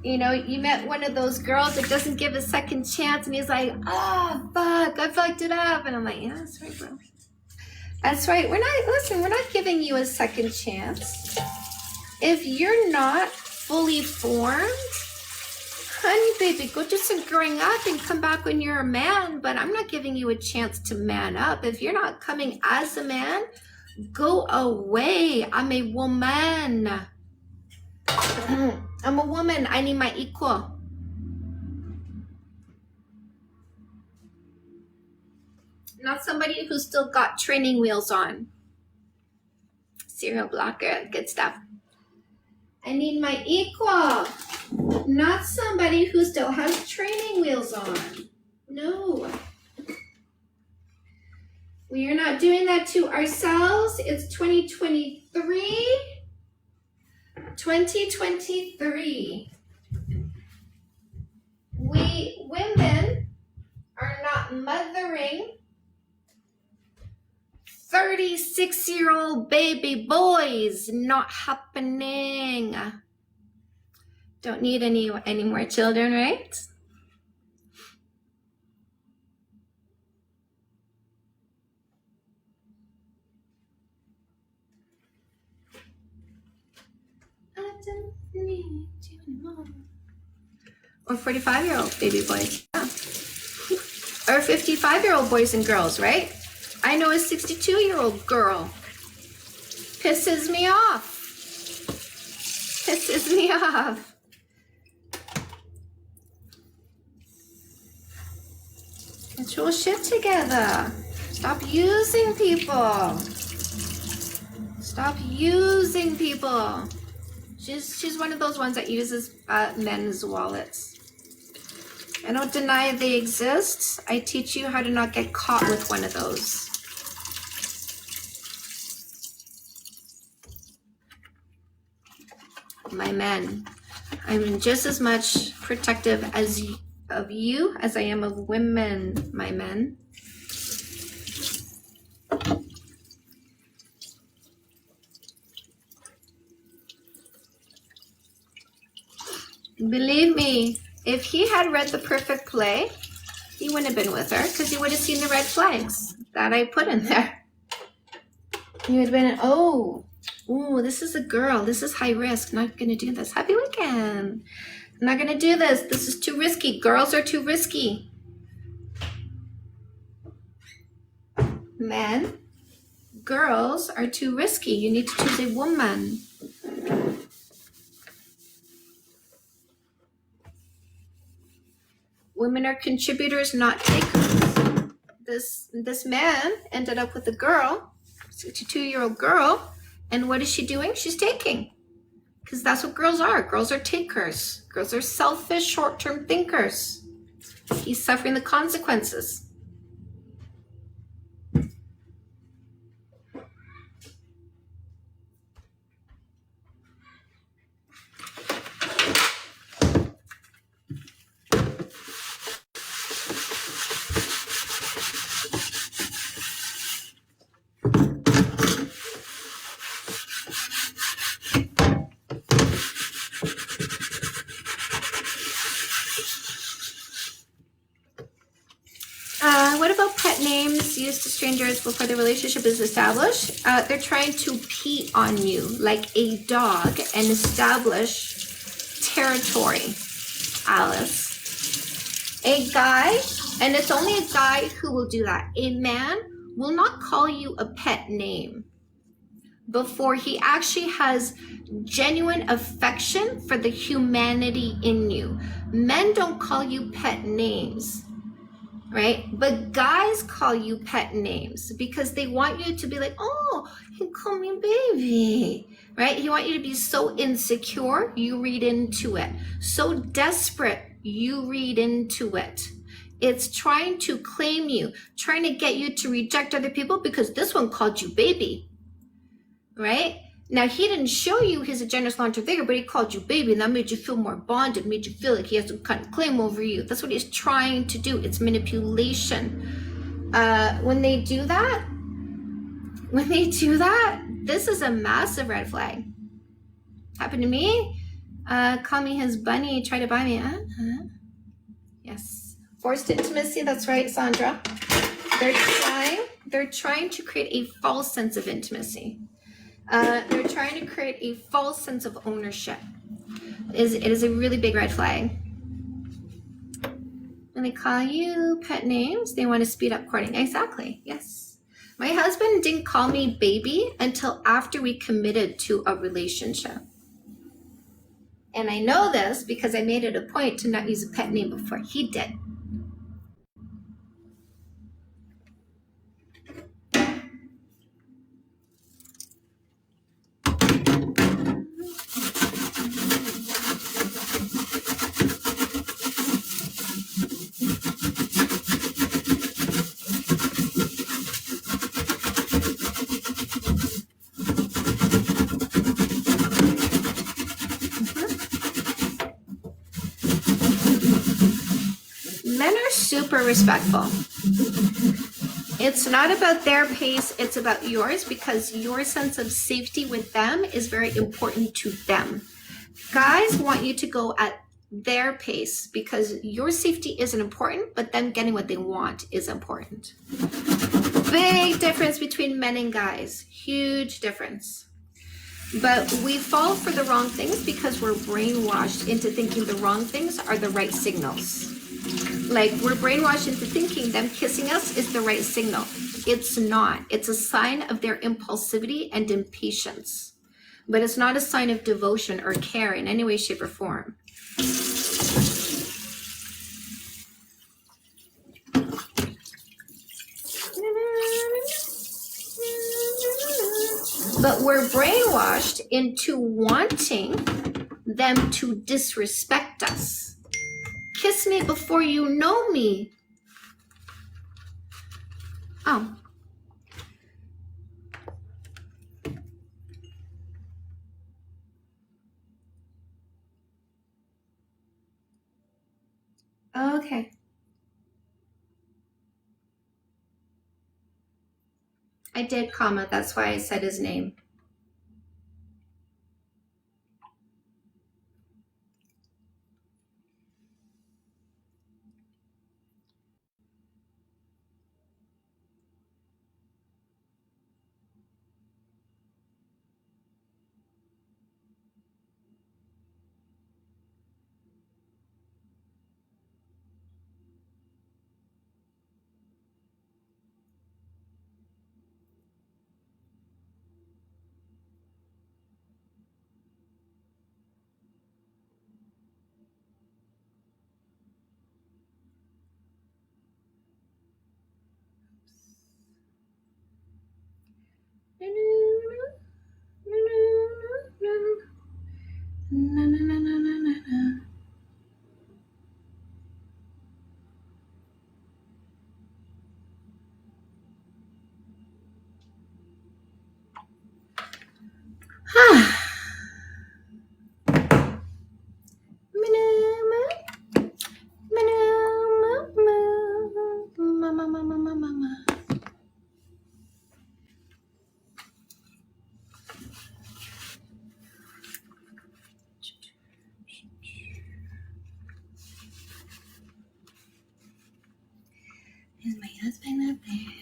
Speaker 1: you know, you met one of those girls that doesn't give a second chance, and he's like, oh, fuck, I fucked it up. And I'm like, yeah, that's right, bro. That's right. We're not giving you a second chance. If you're not fully formed, honey, baby, go do some growing up and come back when you're a man, but I'm not giving you a chance to man up. If you're not coming as a man, go away. I'm a woman. I'm a woman. I need my equal. Not somebody who's still got training wheels on. Serial blocker, good stuff. I need my equal. Not somebody who still has training wheels on. No. We are not doing that to ourselves. It's 2023. 2023. We women are not mothering 36-year-old baby boys. Not happening. Don't need any more children, right? I don't need you anymore. Or 45-year-old baby boys. Yeah. Or 55-year-old boys and girls, right? I know a 62-year-old girl. Pisses me off. Pisses me off. Get your shit together. Stop using people. Stop using people. She's one of those ones that uses men's wallets. I don't deny they exist. I teach you how to not get caught with one of those. My men, I'm just as much protective of you as I am of women, my men. Believe me, if he had read The Perfect Play, he wouldn't have been with her because he would have seen the red flags that I put in there. He would have been, oh, this is a girl. This is high risk. Not going to do this. Happy weekend. I'm not going to do this. This is too risky. Girls are too risky. Men, girls are too risky. You need to choose a woman. Women are contributors, not takers. This man ended up with a girl, 62-year-old girl, and what is she doing? She's taking. Because that's what girls are. Girls are takers. Girls are selfish, short-term thinkers. He's suffering the consequences. What about pet names used to strangers before the relationship is established? They're trying to pee on you like a dog and establish territory, Alice. A guy, and it's only a guy who will do that. A man will not call you a pet name before he actually has genuine affection for the humanity in you. Men don't call you pet names. Right? But guys call you pet names because they want you to be like, oh, he call me baby, right? He want you to be so insecure, you read into it. So desperate, you read into it. It's trying to claim you, trying to get you to reject other people because this one called you baby, right? Now, he didn't show you he's a generous long-term figure, but he called you baby, and that made you feel more bonded, made you feel like he has some kind of claim over you. That's what he's trying to do. It's manipulation. When they do that, this is a massive red flag. Happened to me. Call me his bunny, try to buy me. Yes. Forced intimacy, that's right, Sandra. They're trying to create a false sense of intimacy. They're trying to create a false sense of ownership. It is a really big red flag. When they call you pet names, they want to speed up courting. Exactly, yes. My husband didn't call me baby until after we committed to a relationship. And I know this because I made it a point to not use a pet name before he did. Men are super respectful. It's not about their pace, it's about yours because your sense of safety with them is very important to them. Guys want you to go at their pace because your safety isn't important, but them getting what they want is important. Big difference between men and guys. Huge difference. But we fall for the wrong things because we're brainwashed into thinking the wrong things are the right signals. Like we're brainwashed into thinking them kissing us is the right signal. It's not. It's a sign of their impulsivity and impatience. But it's not a sign of devotion or care in any way, shape, or form. but we're brainwashed into wanting them to disrespect us. Kiss me before you know me. Oh. Okay. I did comment. That's why I said his name. Is my husband up there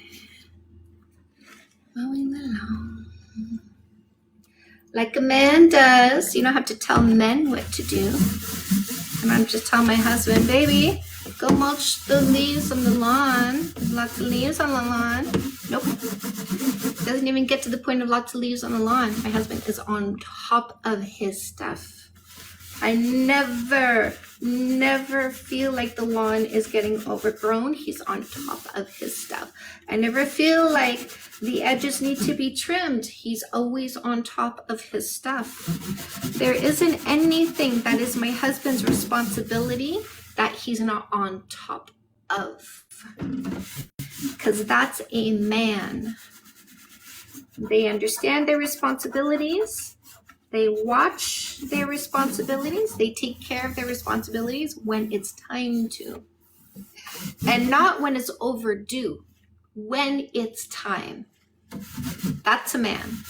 Speaker 1: mowing the lawn? Like a man does. You don't have to tell men what to do. And I'm just telling my husband, baby, go mulch the leaves on the lawn. There's lots of leaves on the lawn. Nope. Doesn't even get to the point of lots of leaves on the lawn. My husband is on top of his stuff. I never feel like the lawn is getting overgrown. He's on top of his stuff. I never feel like the edges need to be trimmed. He's always on top of his stuff. There isn't anything that is my husband's responsibility that he's not on top of. Because that's a man. They understand their responsibilities. They watch their responsibilities. They take care of their responsibilities when it's time to. And not when it's overdue. When it's time. That's a man.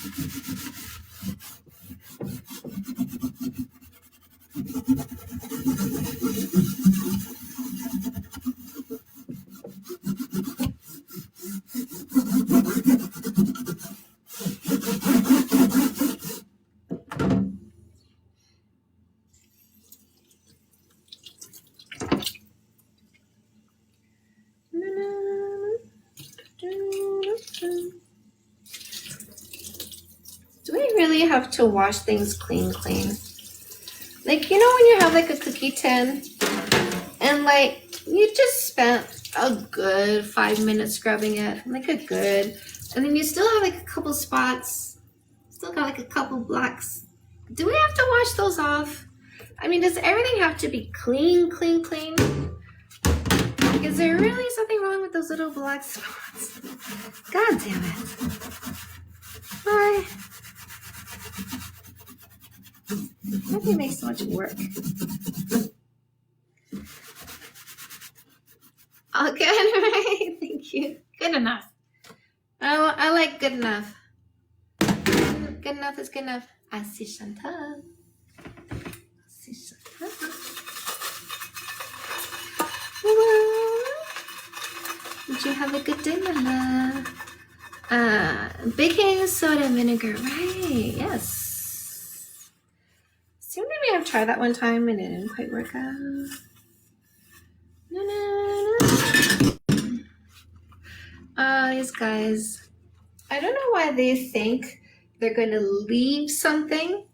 Speaker 1: Do we really have to wash things clean? Like, you know when you have like a cookie tin and like you just spent a good 5 minutes scrubbing it, like a good, and then you still have like a couple spots, still got like a couple blocks. Do we have to wash those off? I mean, does everything have to be clean? Is there really something wrong with those little black spots? God damn it. Why? Why do you make so much work? Oh, good, right? Thank you. Good enough. I like good enough. Good enough is good enough. I see Chantal. Did you have a good dinner, love? Baking soda and vinegar, right? Yes. So maybe I've tried that one time and it didn't quite work out. These guys, I don't know why they think they're going to leave something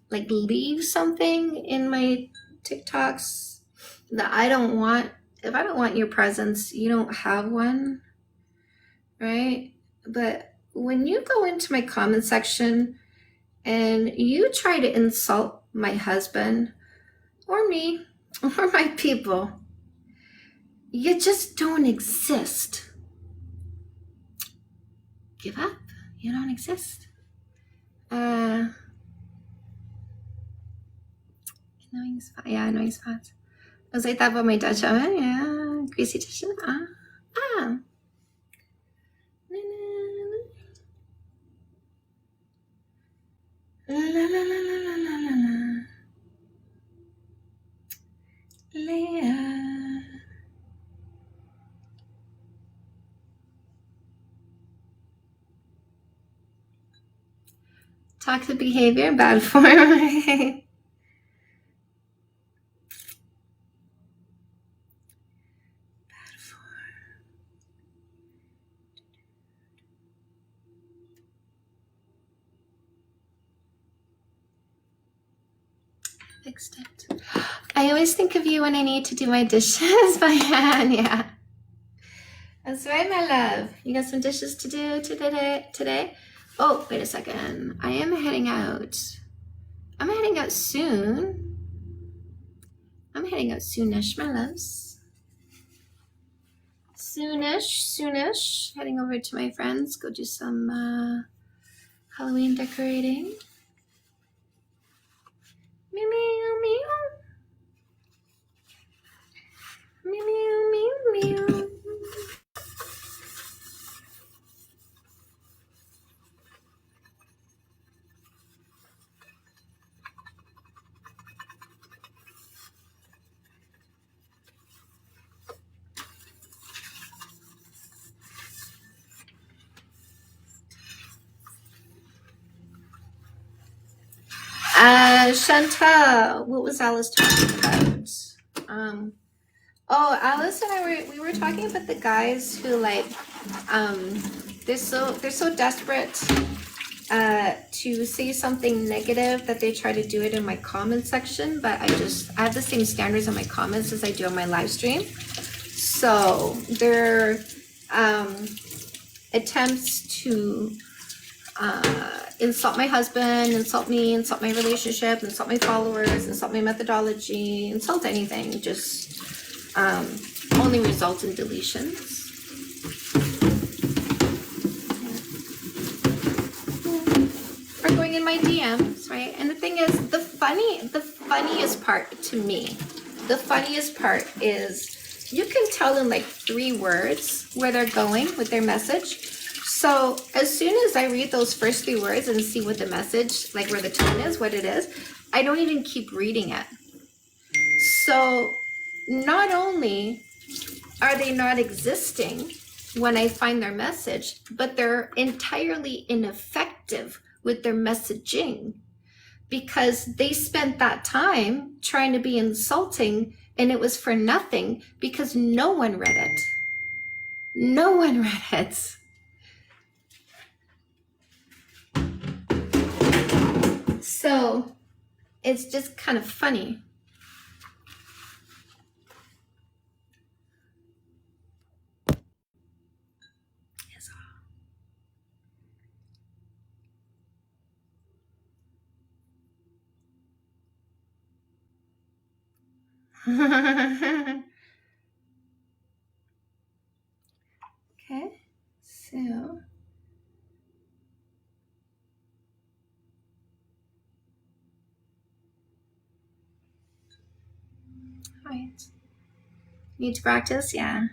Speaker 1: in my TikToks that I don't want. If I don't want your presence, you don't have one, right? But when you go into my comment section and you try to insult my husband or me or my people, you just don't exist. Give up. You don't exist. Annoying spot. Yeah, annoying spots. Was like that about my Dutch oven? Yeah. Greasy dishes. Ah. Na, na, na. La la la la la la la la. Leia. Toxic behavior, bad form. Fixed it. I always think of you when I need to do my dishes by hand. Yeah. That's right, my love. You got some dishes to do today? Oh, wait a second. I am heading out. I'm heading out soon. I'm heading out soonish, my loves. Soonish. Heading over to my friends. Go do some Halloween decorating. Meow, meow, meow. Meow, meow, meow, meow. Chantal, what was Alice talking about? Alice and we were talking about the guys who like, they're so desperate to say something negative that they try to do it in my comment section, but I have the same standards on my comments as I do on my live stream. So their attempts to insult my husband, insult me, insult my relationship, insult my followers, insult my methodology, insult anything, just only result in deletions. Or going in my DMs, right? And the thing is, the funniest part to me, the funniest part is you can tell in like 3 words where they're going with their message. So as soon as I read those first 3 words and see what the message, like where the tone is, what it is, I don't even keep reading it. So not only are they not existing when I find their message, but they're entirely ineffective with their messaging because they spent that time trying to be insulting and it was for nothing because no one read it. No one read it. So it's just kind of funny. Okay, so right. Need to practice, yeah.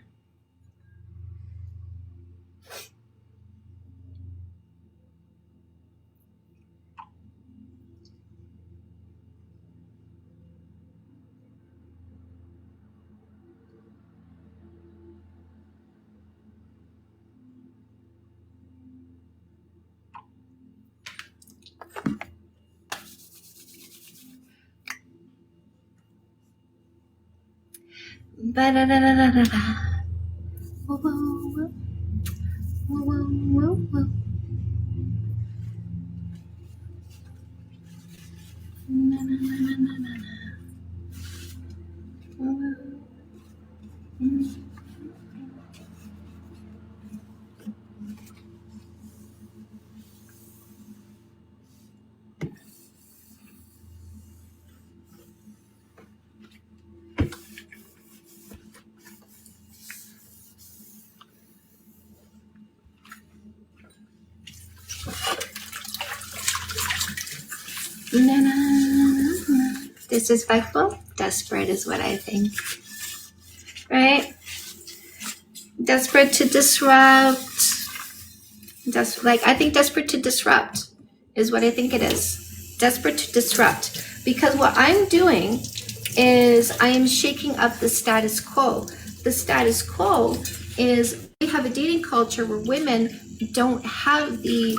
Speaker 1: Ba-da-da-da-da-da. Whoa, whoa, whoa. Whoa, whoa, whoa, whoa. Na, na, na, na, na, na, na. Whoa, whoa. Mm. Na, na, na. Disrespectful? Desperate is what I think. Right? Desperate to disrupt. I think desperate to disrupt is what I think it is. Desperate to disrupt. Because what I'm doing is I am shaking up the status quo. The status quo is we have a dating culture where women don't have the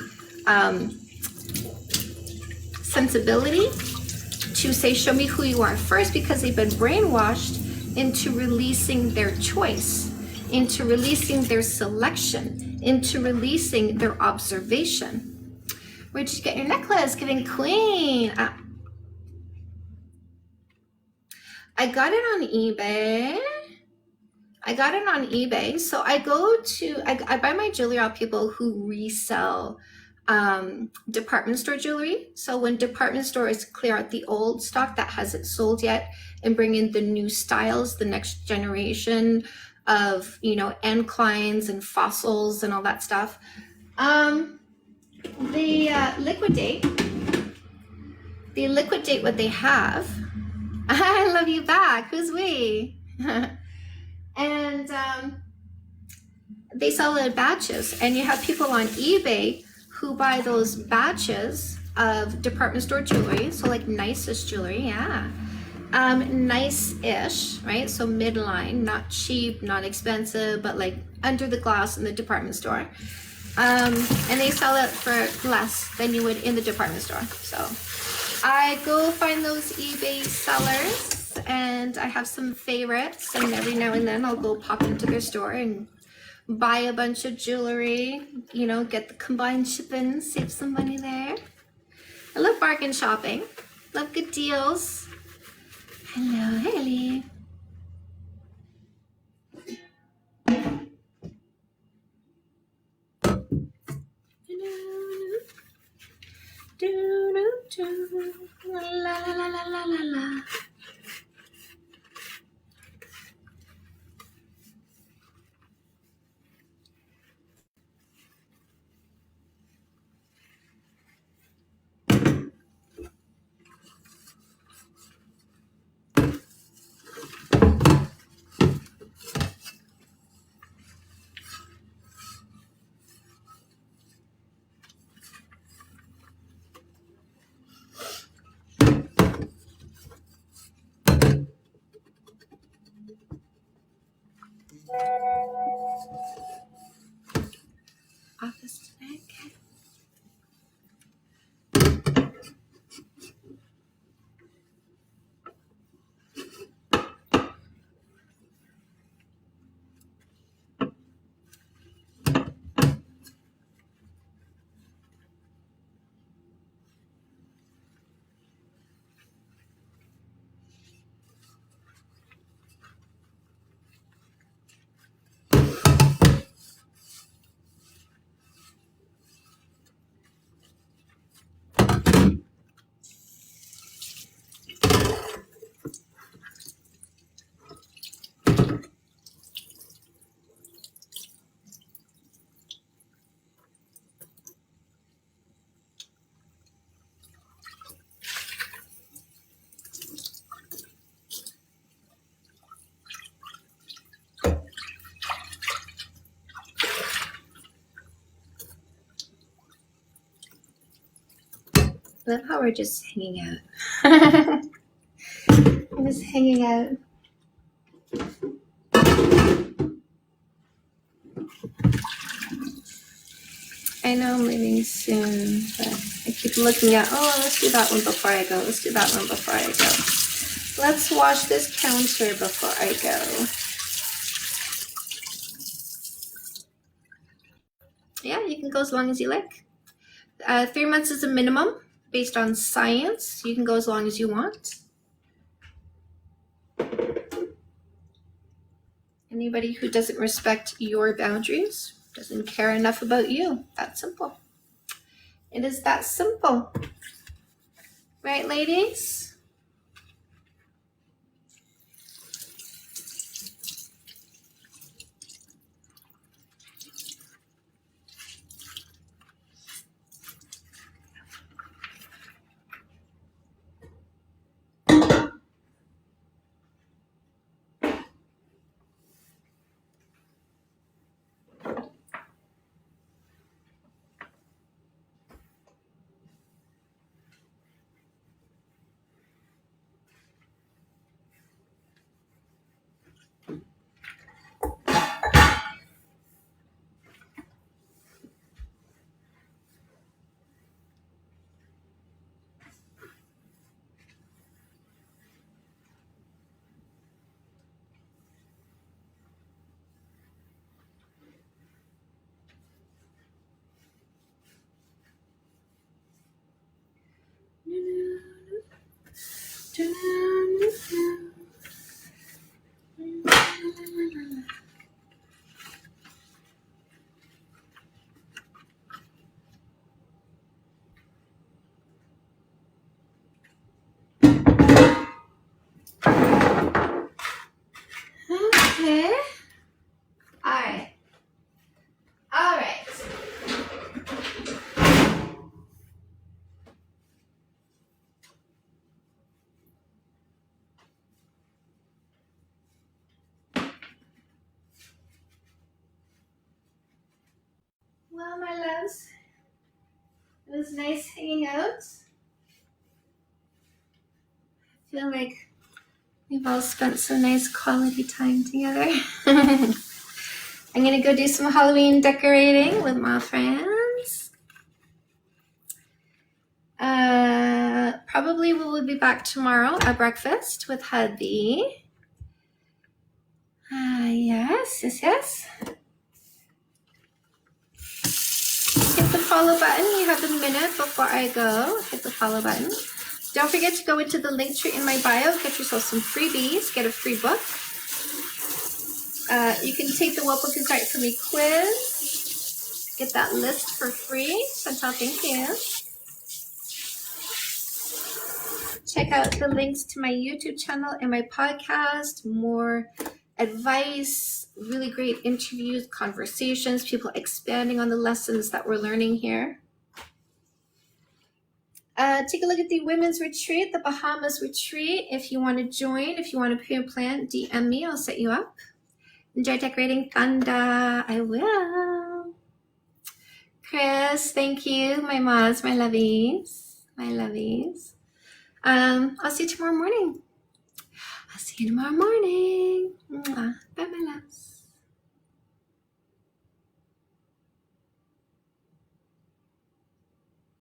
Speaker 1: sensibility to say, show me who you are first, because they've been brainwashed into releasing their choice, into releasing their selection, into releasing their observation. Where'd you get your necklace? Giving queen. I got it on eBay. So I buy my jewelry off people who resell department store jewelry. So when department stores clear out the old stock that hasn't sold yet and bring in the new styles, the next generation of, Anne Kleins and Fossils and all that stuff, they liquidate what they have. I love you back. Who's we? And they sell it in batches, and you have people on eBay who buy those batches of department store jewelry, so like nicest jewelry, yeah, nice-ish, right? So midline, not cheap, not expensive, but like under the glass in the department store, and they sell it for less than you would in the department store. So I go find those eBay sellers, and I have some favorites, and every now and then I'll go pop into their store and buy a bunch of jewelry, get the combined shipping, save some money there. I love bargain shopping, love good deals. Hello, Haley. La la la la la la la. Office today, okay. I love how we're just hanging out. I'm just hanging out. I know I'm leaving soon, but I keep looking at, let's do that one before I go. Let's do that one before I go. Let's wash this counter before I go. Yeah, you can go as long as you like. 3 months is a minimum based on science. You can go as long as you want. Anybody who doesn't respect your boundaries doesn't care enough about you. That's simple. It is that simple. Right, ladies? Well, my loves, it was nice hanging out. I feel like we've all spent some nice quality time together. I'm gonna go do some Halloween decorating with my friends. Probably we will be back tomorrow at breakfast with hubby. Yes. Hit the follow button. You have a minute before I go. Hit the follow button. Don't forget to go into the link tree in my bio. Get yourself some freebies. Get a free book. You can take the What Book Is Right For Me quiz. Get that list for free. Chantal, thank you. Check out the links to my YouTube channel and my podcast. More advice, really great interviews, conversations, people expanding on the lessons that we're learning here. Take a look at the women's retreat, the Bahamas retreat. If you want to join, if you want to pre-plan, DM me. I'll set you up. Enjoy decorating Thanda. I will. Chris, thank you. My mods, my lovies. My lovies. I'll see you tomorrow morning. I'll see you tomorrow morning. Bye, my loves.